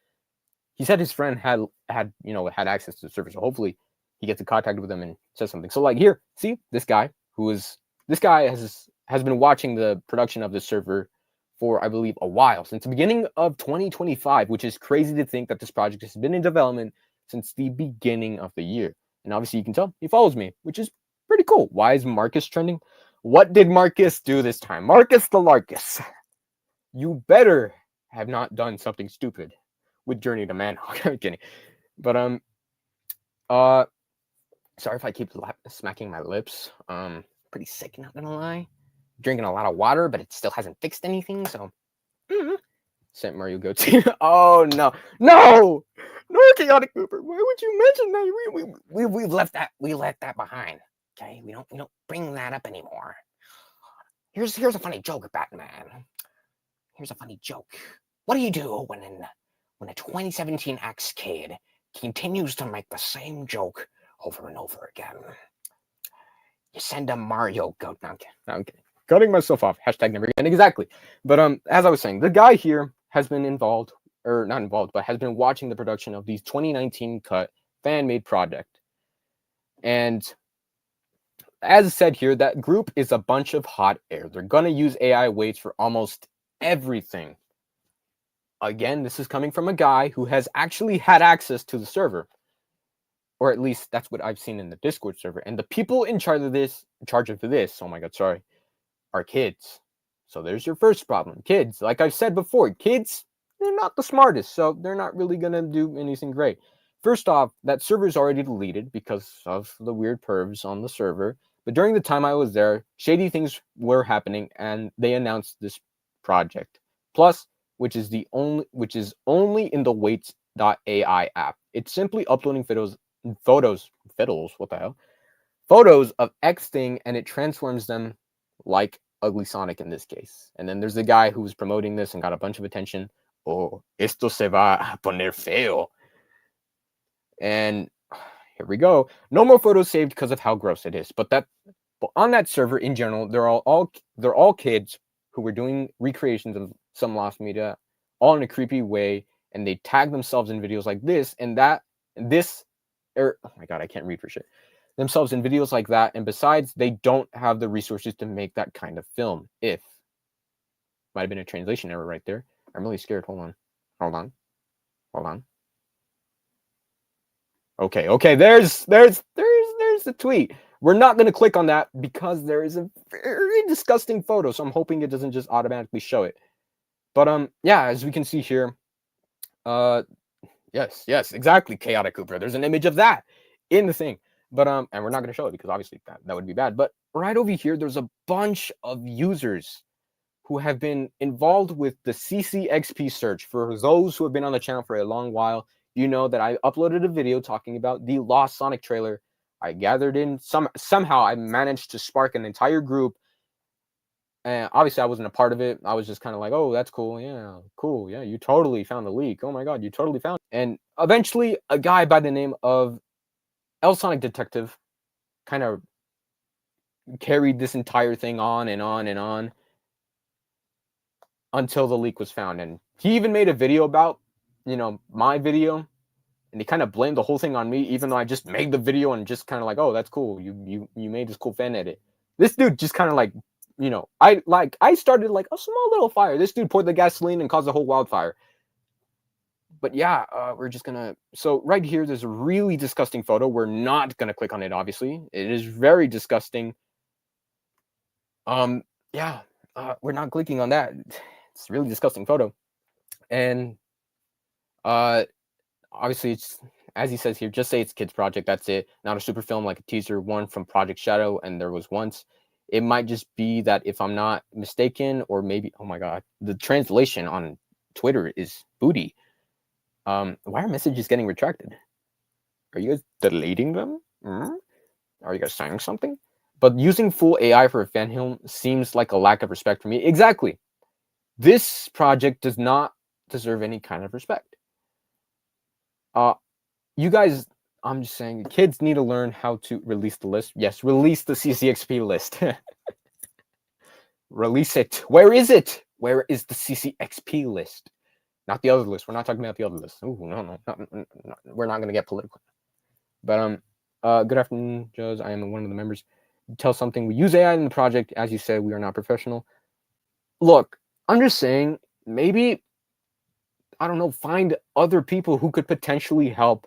He said his friend had access to the server, so hopefully he gets in contact with them and says something. So like here, see this guy has been watching the production of the server for, I believe, a while, since the beginning of 2025, which is crazy to think that this project has been in development since the beginning of the year. And obviously you can tell he follows me, which is pretty cool. Why is Marcus trending? What did Marcus do this time? Marcus the Larcus. You better have not done something stupid with Journey to Manhawk. I'm kidding. But sorry if I keep smacking my lips. Pretty sick, not gonna lie. Drinking a lot of water, but it still hasn't fixed anything, so Sent Mario go to. Oh no, Chaotic Cooper. Why would you mention that? We've left that behind. Okay, we don't bring that up anymore. Here's a funny joke, Batman. Here's a funny joke. What do you do when a 2017 X kid continues to make the same joke over and over again? You send a Mario goat. No, I'm kidding. Cutting myself off. Hashtag never again. Exactly. But as I was saying, the guy here has been involved, or not involved, but has been watching the production of the 2019 cut fan-made project. And as said here, that group is a bunch of hot air. They're going to use AI weights for almost everything. Again, this is coming from a guy who has actually had access to the server. Or at least that's what I've seen in the Discord server. And the people in charge of this, oh my god, sorry, are kids. So there's your first problem. Kids, like I've said before, kids, they're not the smartest, so they're not really going to do anything great. First off, that server is already deleted because of the weird pervs on the server. But during the time I was there, shady things were happening, and they announced this project. Plus, which is only in the weights.ai app. It's simply uploading photos, what the hell? Photos of X thing, and it transforms them like Ugly Sonic in this case. And then there's the guy who was promoting this and got a bunch of attention. Oh, esto se va a poner feo. And here we go. No more photos saved because of how gross it is. But on that server in general, they're all kids who were doing recreations of some lost media, all in a creepy way, and they tag themselves in videos like this and that. And this, oh my god, I can't read for shit. Themselves in videos like that, and besides, they don't have the resources to make that kind of film. Might have been a translation error right there. I'm really scared. Hold on. Okay. There's the tweet. We're not going to click on that because there is a very disgusting photo. So I'm hoping it doesn't just automatically show it. But yeah, as we can see here, yes, exactly, Chaotic Cooper. There's an image of that in the thing. But and we're not going to show it because obviously that would be bad. But right over here, there's a bunch of users who have been involved with the CCXP search. For those who have been on the channel for a long while, you know that I uploaded a video talking about the Lost Sonic trailer. I gathered in somehow I managed to spark an entire group And obviously, I wasn't a part of it. I was just kind of like, oh, that's cool. Yeah, cool. Yeah, you totally found the leak. Oh my God, you totally found it. And eventually, a guy by the name of El Sonic Detective kind of carried this entire thing on and on and on until the leak was found. And he even made a video about, my video. And he kind of blamed the whole thing on me, even though I just made the video and just kind of like, oh, that's cool. You made this cool fan edit. This dude just kind of like, I started like a small little fire. This dude poured the gasoline and caused a whole wildfire. But yeah, we're just gonna. So right here, there's a really disgusting photo. We're not gonna click on it. Obviously, it is very disgusting. Yeah, we're not clicking on that. It's a really disgusting photo, and obviously, it's, as he says here, just say it's a kid's project. That's it. Not a super film like a teaser one from Project Shadow and There Was Once. It might just be that, if I'm not mistaken, or maybe, oh my God, the translation on Twitter is booty. Why are messages getting retracted? Are you guys deleting them? Are you guys saying something? But using full AI for a fan film seems like a lack of respect for me. Exactly. This project does not deserve any kind of respect. You guys, I'm just saying, kids need to learn how to release the list. Yes, release the CCXP list. Release it. Where is it? Where is the CCXP list? Not the other list. We're not talking about the other list. Oh, no. We're not going to get political. But good afternoon, Joes. I am one of the members. Tell something. We use AI in the project. As you said, we are not professional. Look, I'm just saying, maybe, I don't know, find other people who could potentially help,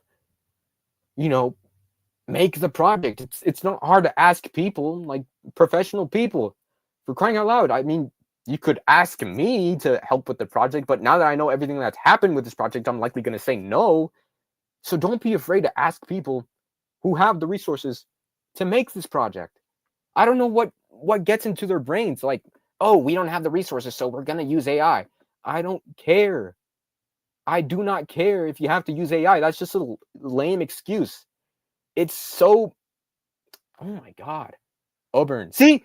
make the project. It's not hard to ask people, like professional people, for crying out loud. I mean, you could ask me to help with the project, but now that I know everything that's happened with this project, I'm likely going to say no. So don't be afraid to ask people who have the resources to make this project. I don't know what gets into their brains, like, oh, we don't have the resources, so we're going to use AI. I don't care. I do not care if you have to use AI. That's just a lame excuse. It's so, oh my God. Auburn. See?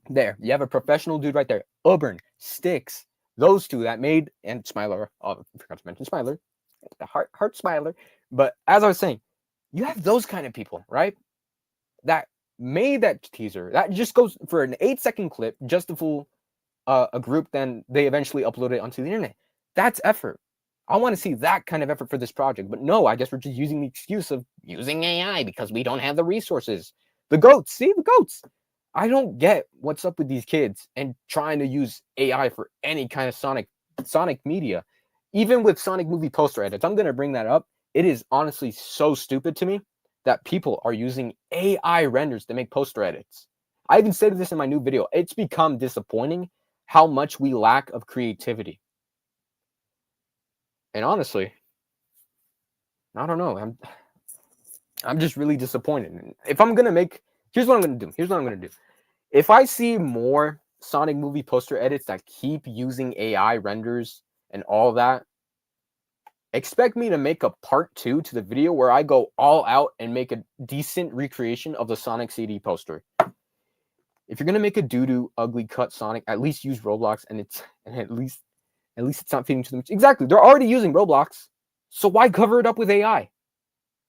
There. You have a professional dude right there. Auburn. Sticks. Those two that made, and Smiler. Oh, I forgot to mention Smiler. The heart Smiler. But as I was saying, you have those kind of people, right? That made that teaser. That just goes for an 8-second clip, just to fool a group, then they eventually upload it onto the internet. That's effort. I want to see that kind of effort for this project. But no, I guess we're just using the excuse of using AI because we don't have the resources. The goats, see the goats. I don't get what's up with these kids and trying to use AI for any kind of Sonic media. Even with Sonic movie poster edits, I'm going to bring that up. It is honestly so stupid to me that people are using AI renders to make poster edits. I even stated this in my new video. It's become disappointing how much we lack of creativity. And honestly, I don't know. I'm just really disappointed. If I'm gonna make, here's what I'm gonna do. If I see more Sonic movie poster edits that keep using AI renders and all that, expect me to make a part 2 to the video where I go all out and make a decent recreation of the Sonic CD poster. If you're gonna make a doo-doo ugly cut Sonic, at least use Roblox, and at least it's not feeding to them. Exactly. They're already using Roblox. So why cover it up with AI?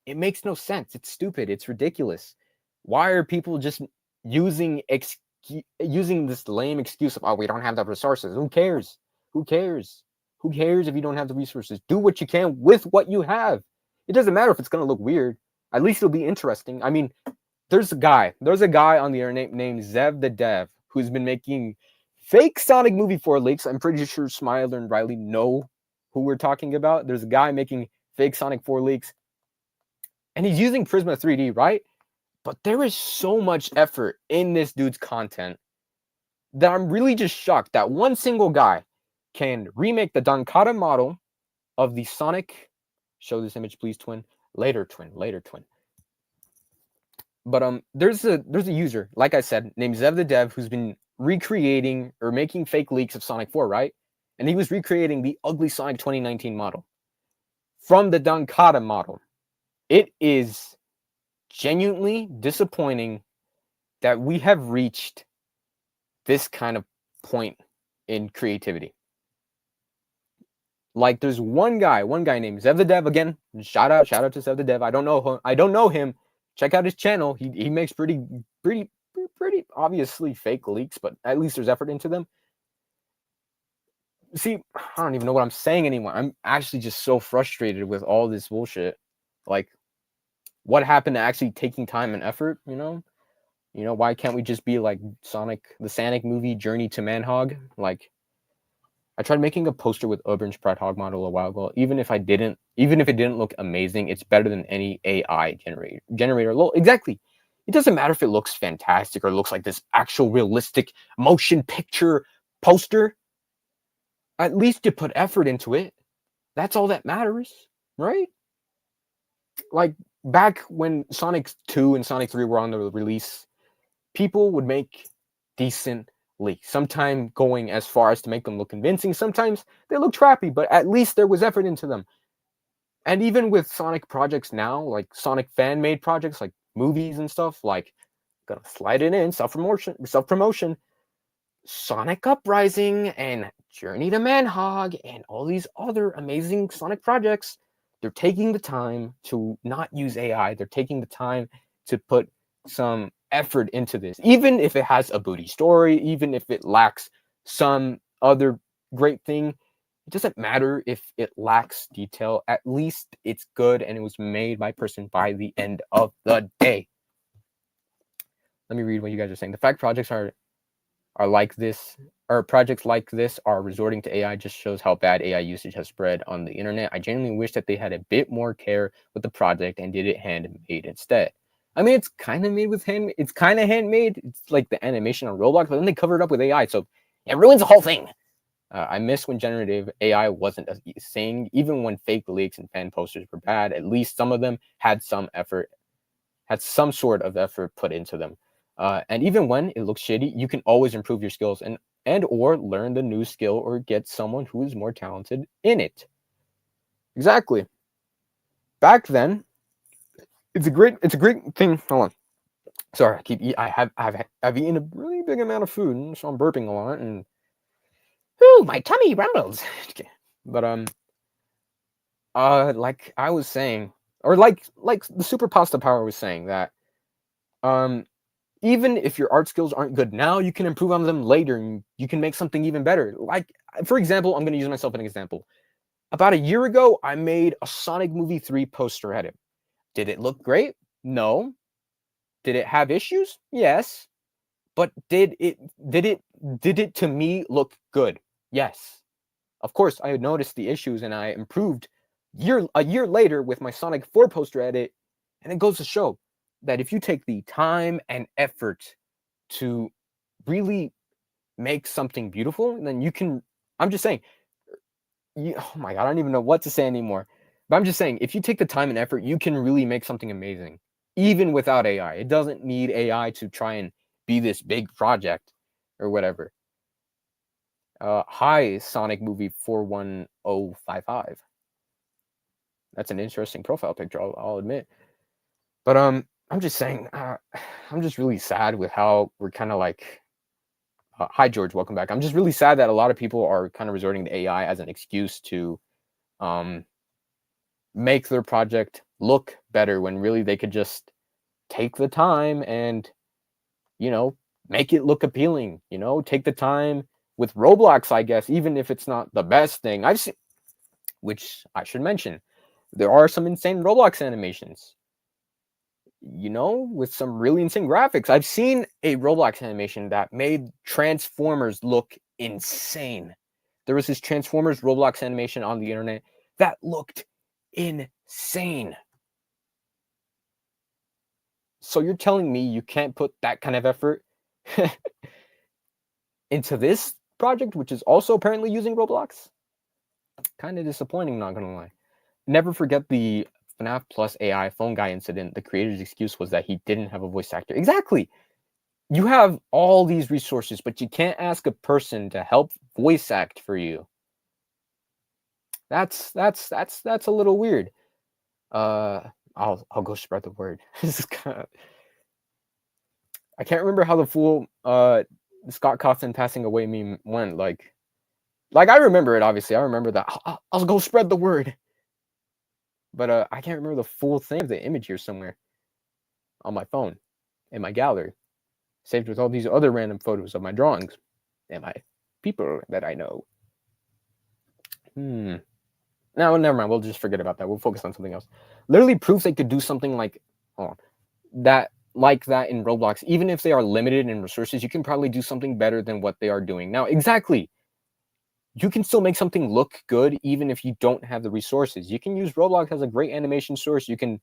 It makes no sense. It's stupid. It's ridiculous. Why are people just using this lame excuse of, oh, we don't have the resources? Who cares? Who cares? Who cares if you don't have the resources? Do what you can with what you have. It doesn't matter if it's going to look weird. At least it'll be interesting. I mean, there's a guy on the internet named Zev the Dev who's been making fake Sonic movie 4 leaks. I'm pretty sure Smiler and Riley know who we're talking about. There's a guy making fake Sonic 4 leaks, and he's using Prisma 3D, right? But there is so much effort in this dude's content that I'm really just shocked that one single guy can remake the Dankata model of the Sonic. Show this image, please, twin. Later, twin. But there's a user, like I said, named Zev the Dev, who's been recreating or making fake leaks of Sonic 4, right? And he was recreating the ugly Sonic 2019 model from the Dankata model. It is genuinely disappointing that we have reached this kind of point in creativity. Like there's one guy named Zev the Dev. Again, shout out to Zev the Dev. I don't know him. Check out his channel. He makes pretty obviously fake leaks, but at least there's effort into them. See, I don't even know what I'm saying anymore. I'm actually just so frustrated with all this bullshit. Like, what happened to actually taking time and effort? You know, why can't we just be like the Sonic movie Journey to Manhog? Like, I tried making a poster with Orange Pride Hog model a while ago. Even if it didn't look amazing, it's better than any AI generator. Exactly. It doesn't matter if it looks fantastic or looks like this actual realistic motion picture poster. At least you put effort into it. That's all that matters, right? Like back when Sonic 2 and Sonic 3 were on the release, people would make decent leaks, sometimes going as far as to make them look convincing. Sometimes they look crappy, but at least there was effort into them. And even with Sonic projects now, like Sonic fan-made projects, like movies and stuff, like gonna slide it in, self-promotion, Sonic Uprising and Journey to Manhog and all these other amazing Sonic projects, they're taking the time to not use AI. They're taking the time to put some effort into this, even if it has a booty story, even if it lacks some other great thing. It doesn't matter if it lacks detail. At least it's good and it was made by a person by the end of the day. Let me read what you guys are saying. The fact projects are like this, or projects like this are resorting to AI just shows how bad AI usage has spread on the internet. I genuinely wish that they had a bit more care with the project and did it handmade instead. I mean, it's kind of made with it's kind of handmade. It's like the animation on Roblox, but then they cover it up with AI, so it ruins the whole thing. I miss when generative AI wasn't a thing. Even when fake leaks and fan posters were bad, at least some of them had some effort, had some sort of effort put into them. And even when it looks shitty, you can always improve your skills and or learn the new skill or get someone who is more talented in it. Exactly. Back then, it's a great thing. Hold on. Sorry, I've eaten a really big amount of food, so I'm burping a lot, and my tummy rumbles. But like I was saying, or like the Super Pasta Power was saying that even if your art skills aren't good now, you can improve on them later and you can make something even better. Like, for example, I'm going to use myself as an example. About a year ago, I made a Sonic Movie 3 poster edit. Did it look great? No. Did it have issues? Yes. But did it to me look good? Yes. Of course, I had noticed the issues and I improved a year later with my Sonic 4 poster edit, and it goes to show that if you take the time and effort to really make something beautiful, then you can. I'm just saying, oh my god, I don't even know what to say anymore. But I'm just saying, if you take the time and effort, you can really make something amazing, even without AI. It doesn't need AI to try and be this big project or whatever. Hi, Sonic Movie 41055. That's an interesting profile picture, I'll admit. But I'm just saying, I'm just really sad with how we're kind of like. Hi, George. Welcome back. I'm just really sad that a lot of people are kind of resorting to AI as an excuse to make their project look better when really they could just take the time and, make it look appealing. Take the time with Roblox, I guess, even if it's not the best thing I've seen, which I should mention. There are some insane Roblox animations, with some really insane graphics. I've seen a Roblox animation that made Transformers look insane. There was this Transformers Roblox animation on the internet that looked insane. So you're telling me you can't put that kind of effort into this project, which is also apparently using Roblox? Kind of disappointing, not gonna lie. Never forget the FNAF Plus AI phone guy incident. The creator's excuse was that he didn't have a voice actor. Exactly. You have all these resources, but you can't ask a person to help voice act for you. That's a little weird. I'll go spread the word. This is kind of, I can't remember how the fool Scott Cawthon passing away meme went? Like I remember it, obviously. I remember that. I'll go spread the word. But I can't remember the full thing of the image here somewhere on my phone, in my gallery, saved with all these other random photos of my drawings and my people that I know. No, never mind. We'll just forget about that. We'll focus on something else. Literally proves they could do something like that in Roblox. Even if they are limited in resources, you can probably do something better than what they are doing now. Exactly. You can still make something look good even if you don't have the resources. You can use Roblox as a great animation source. You can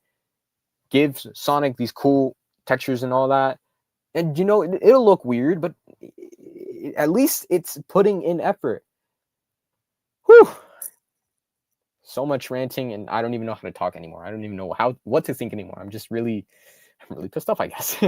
give Sonic these cool textures and all that. And, it'll look weird, but at least it's putting in effort. Whew. So much ranting, and I don't even know how to talk anymore. I don't even know what to think anymore. I'm really pissed off, I guess.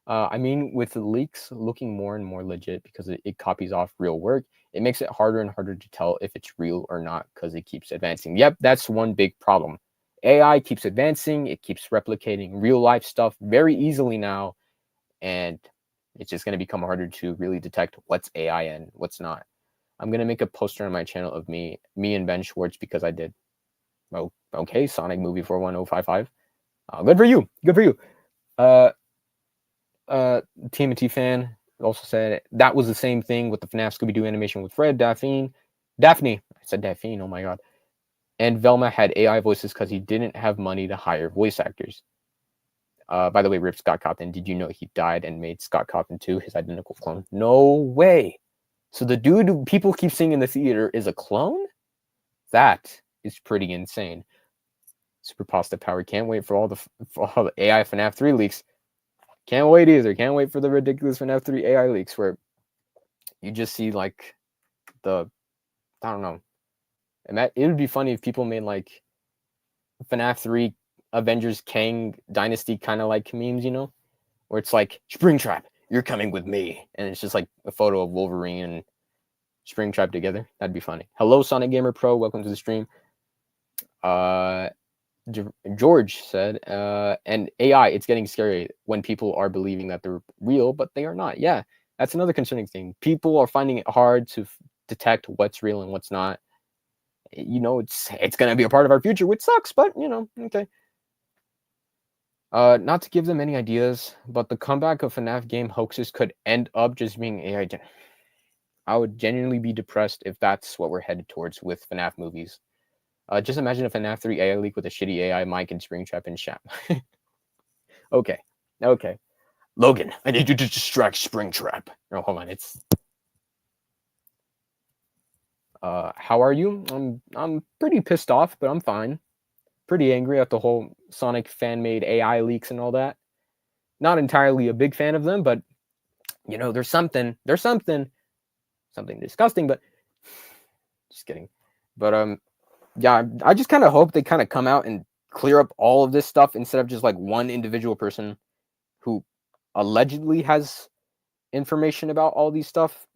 I mean, with the leaks looking more and more legit because it copies off real work, it makes it harder and harder to tell if it's real or not because it keeps advancing. Yep, that's one big problem. AI keeps advancing. It keeps replicating real life stuff very easily now, and it's just going to become harder to really detect what's AI and what's not. I'm going to make a poster on my channel of me and Ben Schwartz because I did. Oh, okay, Sonic Movie 41055. Good for you. Good for you. TMNT fan also said that was the same thing with the FNAF Scooby-Doo animation with Fred, Daphne. I said Daphne, oh my god. And Velma had AI voices because he didn't have money to hire voice actors. By the way, Rip Scott Cawthon, did you know he died and made Scott Cawthon 2 his identical clone? No way. So the dude who people keep seeing in the theater is a clone? That is pretty insane. Super Pasta Power, can't wait for all the AI FNAF 3 leaks. Can't wait either. Can't wait for the ridiculous FNAF 3 AI leaks where you just see like I don't know. It would be funny if people made like FNAF 3 Avengers Kang Dynasty kind of like memes, where it's like, Springtrap, you're coming with me. And it's just like a photo of Wolverine and Springtrap together. That'd be funny. Hello, Sonic Gamer Pro. Welcome to the stream. George said, and AI, it's getting scary when people are believing that they're real, but they are not. Yeah, that's another concerning thing. People are finding it hard to detect what's real and what's not. It's going to be a part of our future, which sucks, but, okay. Not to give them any ideas, but the comeback of FNAF game hoaxes could end up just being AI. I would genuinely be depressed if that's what we're headed towards with FNAF movies. Just imagine a FNAF 3 AI leak with a shitty AI mic and Springtrap and Sham. Okay. Logan, I need you to distract Springtrap. No, hold on. It's. How are you? I'm pretty pissed off, but I'm fine. Pretty angry at the whole Sonic fan-made AI leaks and all that. Not entirely a big fan of them, but there's something disgusting, but just kidding. But yeah, I just kind of hope they kind of come out and clear up all of this stuff instead of just like one individual person who allegedly has information about all these stuff,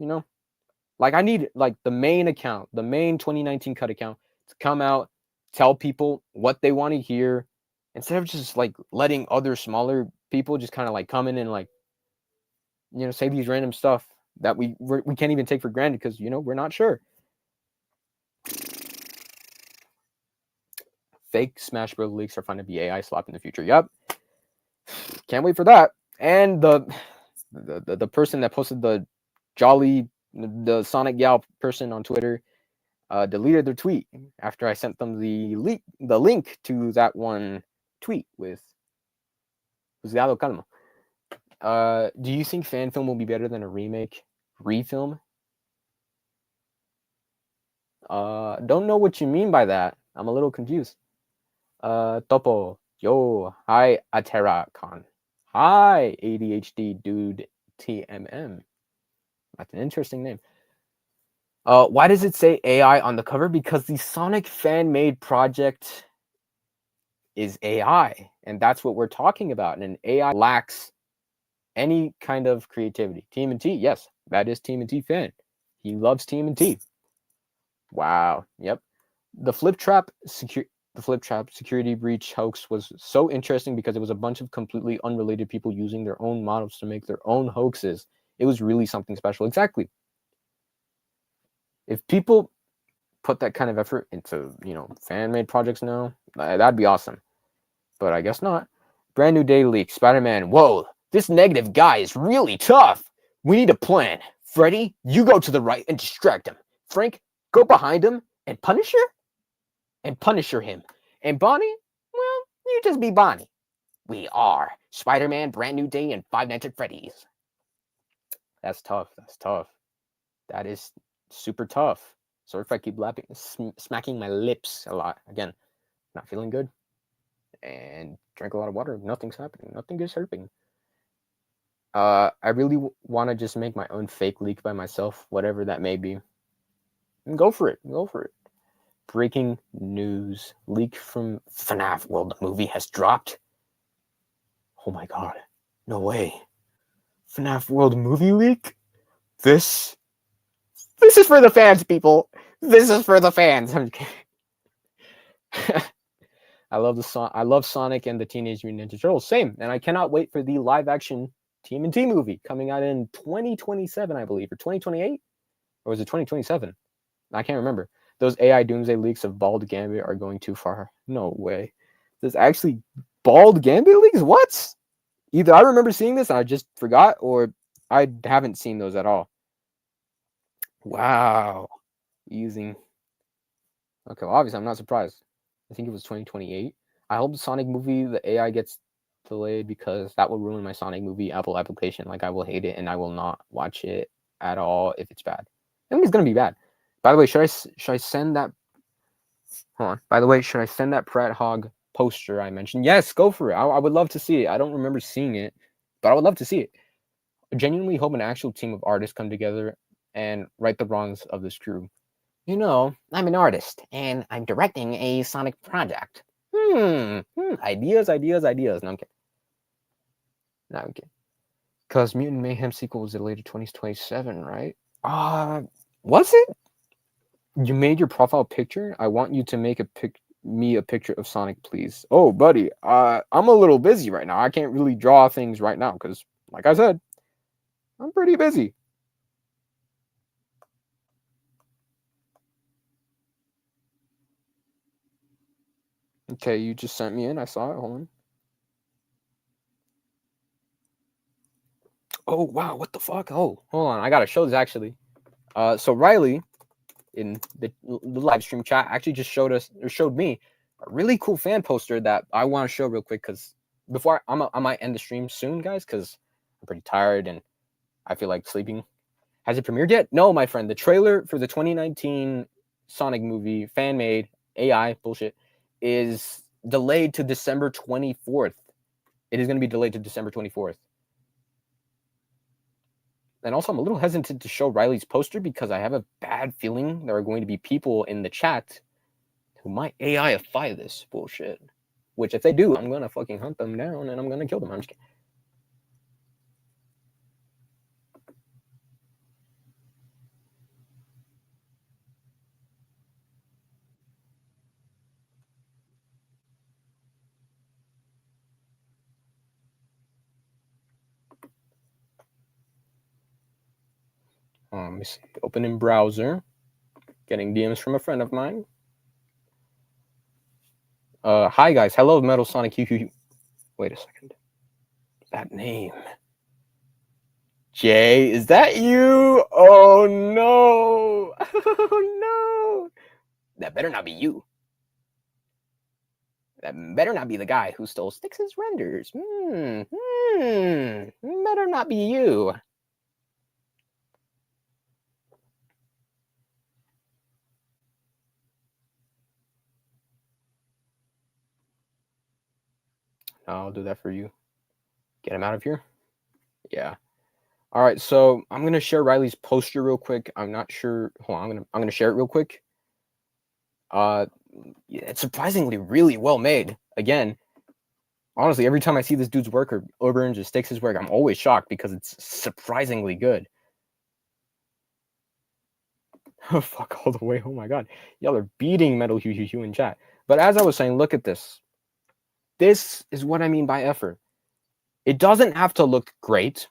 Like I need like the main account, the main 2019 cut account to come out, tell people what they want to hear instead of just like letting other smaller people just kind of like come in and like say these random stuff that we can't even take for granted because we're not sure. Fake Smash Bros. Leaks are fun to be AI slop in the future. Yep. Can't wait for that. And the person that posted the Sonic Gal person on Twitter deleted their tweet after I sent them the link to that one tweet with Juzgado Calmo. Do you think fan film will be better than a refilm? Don't know what you mean by that. I'm a little confused. Topo, yo, hi, Terracon. Hi, ADHD dude, TMM. That's an interesting name. Why does it say AI on the cover? Because the Sonic fan-made project is AI, and that's what we're talking about. And an AI lacks any kind of creativity. TMNT, yes, that is TMNT fan. He loves TMNT. Wow. Yep. The Flip Trap security breach hoax was so interesting because it was a bunch of completely unrelated people using their own models to make their own hoaxes. It was really something special. Exactly. If people put that kind of effort into, fan-made projects now, that'd be awesome. But I guess not. Brand new day leak. Spider-Man. Whoa, this negative guy is really tough. We need a plan. Freddy, you go to the right and distract him. Frank, go behind him and Punisher him. And Bonnie, well, you just be Bonnie. We are Spider-Man, Brand New Day, and Five Nights at Freddy's. That's tough. That is super tough. Sorry if I keep smacking my lips a lot. Again, not feeling good. And drink a lot of water. Nothing's happening. Nothing is helping. I really want to just make my own fake leak by myself, whatever that may be. And go for it. Breaking news. Leak from FNAF World movie has dropped. Oh my god. No way. FNAF World movie leak? This is for the fans, people. This is for the fans. I'm kidding. I love Sonic and the Teenage Mutant Ninja Turtles. Same. And I cannot wait for the live action TMNT movie coming out in 2027, I believe, or 2028? Or was it 2027? I can't remember. Those AI Doomsday leaks of Bald Gambit are going too far. No way. There's actually Bald Gambit leaks? What? Either I remember seeing this and I just forgot, or I haven't seen those at all. Wow. Okay, well, obviously, I'm not surprised. I think it was 2028. I hope the Sonic movie, the AI gets delayed, because that will ruin my Sonic movie Apple application. Like, I will hate it and I will not watch it at all if it's bad. I mean, it's gonna be bad. By the way, should I send that? Hold on. By the way, should I send that Hedgehog poster I mentioned? Yes, go for it. I would love to see it. I don't remember seeing it, but I would love to see it. I genuinely hope an actual team of artists come together and right the wrongs of this crew. I'm an artist, and I'm directing a Sonic project. Ideas. No, I'm kidding. Because Mutant Mayhem sequel was delayed to 2027, right? Was it? You made your profile picture? I want you to make me a picture of Sonic, please. Oh, buddy, I'm a little busy right now. I can't really draw things right now because, like I said, I'm pretty busy. Okay, you just sent me in. I saw it. Hold on. Oh, wow. What the fuck? Oh, hold on. I got to show this, actually. So Riley, in the live stream chat, actually just showed me a really cool fan poster that I want to show real quick, because before I might end the stream soon, guys, because I'm pretty tired and I feel like sleeping. Has it premiered yet? No, my friend. The trailer for the 2019 Sonic movie, fan-made, AI bullshit, is delayed to December 24th. It is going to be delayed to December 24th. And also, I'm a little hesitant to show Riley's poster because I have a bad feeling there are going to be people in the chat who might AI-ify this bullshit. Which, if they do, I'm going to fucking hunt them down and I'm going to kill them. I'm just kidding. Let me see. Opening browser. Getting DMs from a friend of mine. Hi, guys. Hello, Metal Sonic. Wait a second. That name. Jay, is that you? Oh, no. Oh, no. That better not be you. That better not be the guy who stole Styx's renders. Better not be you. I'll do that for you. Get him out of here. Yeah. All right, so I'm gonna share Riley's poster real quick. I'm not sure. Hold on, I'm gonna share it real quick. It's surprisingly really well made. Again, honestly, every time I see this dude's work or Orange or Styx's work, I'm always shocked because it's surprisingly good. Oh, fuck all the way. Oh my god. Y'all are beating Metal Hugh in chat. But as I was saying, look at this. This is what I mean by effort. It doesn't have to look great.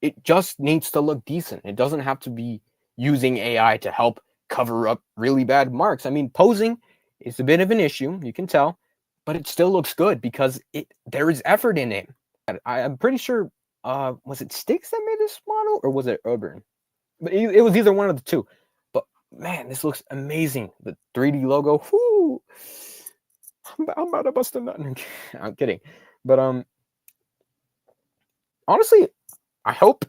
It just needs to look decent. It doesn't have to be using AI to help cover up really bad marks. I mean, posing is a bit of an issue, you can tell, but it still looks good because there is effort in it. I'm pretty sure, was it Sticks that made this model or was it Urban? But it was either one of the two. But man, this looks amazing. The 3D logo. Whoo! I'm about to bust a nut. I'm kidding. But honestly, I hope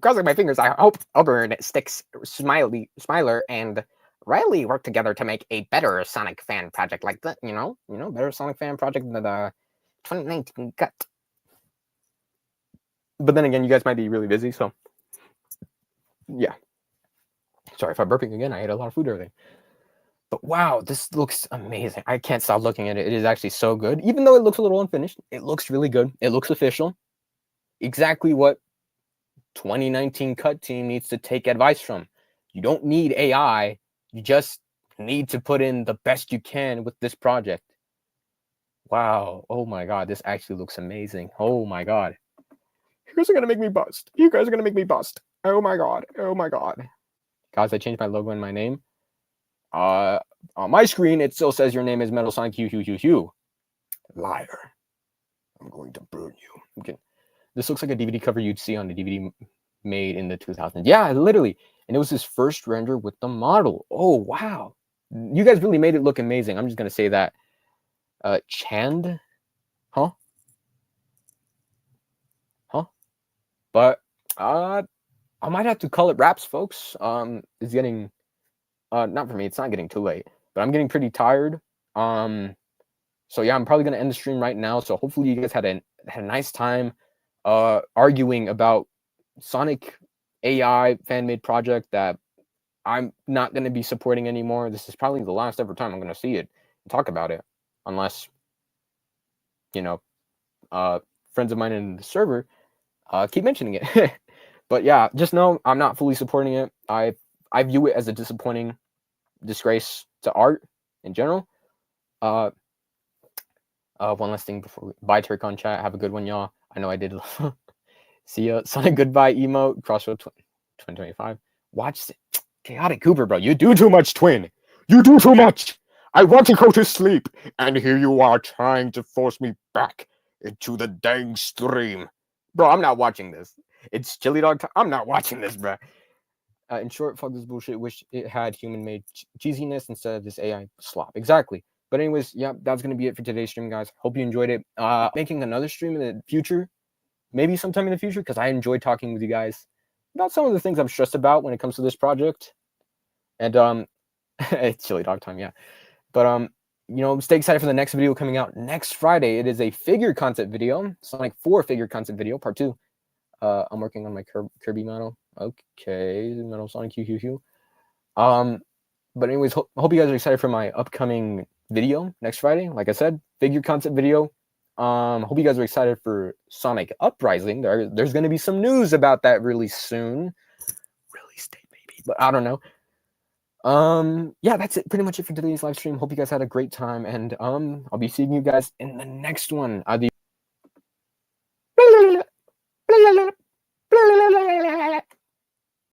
crossing my fingers. I hope Auburn, Sticks, Smiler, and Riley work together to make a better Sonic fan project like that. Better Sonic fan project than the 2019 cut. But then again, you guys might be really busy, so yeah. Sorry if I'm burping again. I ate a lot of food earlier. But wow, this looks amazing. I can't stop looking at it. It is actually so good. Even though it looks a little unfinished, it looks really good. It looks official. Exactly what 2019 cut team needs to take advice from. You don't need AI. You just need to put in the best you can with this project. Wow. Oh my God. This actually looks amazing. Oh my God. You guys are going to make me bust. You guys are going to make me bust. Oh my God. Oh my God. Guys, I changed my logo and my name. On my screen, it still says your name is Metal Sonic Hugh. Liar. I'm going to burn you. Okay. This looks like a DVD cover you'd see on the DVD made in the 2000s. Yeah, literally. And it was his first render with the model. Oh, wow. You guys really made it look amazing. I'm just going to say that. Chand? Huh? But I might have to call it wraps, folks. It's getting... not for me, it's not getting too late, but I'm getting pretty tired. So yeah, I'm probably gonna end the stream right now. So hopefully you guys had a nice time arguing about Sonic AI fan-made project that I'm not gonna be supporting anymore. This is probably the last ever time I'm gonna see it and talk about it, unless friends of mine in the server keep mentioning it. But yeah, just know I'm not fully supporting it. I view it as a disappointing disgrace to art in general. One last thing before bye Terracon chat. Have a good one, y'all. I know I did. See ya. Sonic goodbye emote. Crossroad 2025. Watch Chaotic Cooper, bro. You do too much, twin. You do too much. I want to go to sleep, and here you are trying to force me back into the dang stream. Bro, I'm not watching this. It's Chili Dog time. I'm not watching this, bro. In short, fuck this bullshit. Wish it had human-made cheesiness instead of this AI slop. Exactly. But anyways, yeah, that's going to be it for today's stream, guys. Hope you enjoyed it. Making another stream in the future. Maybe sometime in the future, because I enjoyed talking with you guys about some of the things I'm stressed about when it comes to this project. And it's Chili Dog time, yeah. But stay excited for the next video coming out next Friday. It is a figure concept video, Sonic 4 figure concept video, part 2. I'm working on my Kirby model. Okay, Metal Sonic Hugh. But anyways, hope you guys are excited for my upcoming video next Friday. Like I said, figure concept video. Hope you guys are excited for Sonic Uprising. There's going to be some news about that really soon. Release date, maybe, but I don't know. Yeah, that's it. Pretty much it for today's live stream. Hope you guys had a great time, and I'll be seeing you guys in the next one.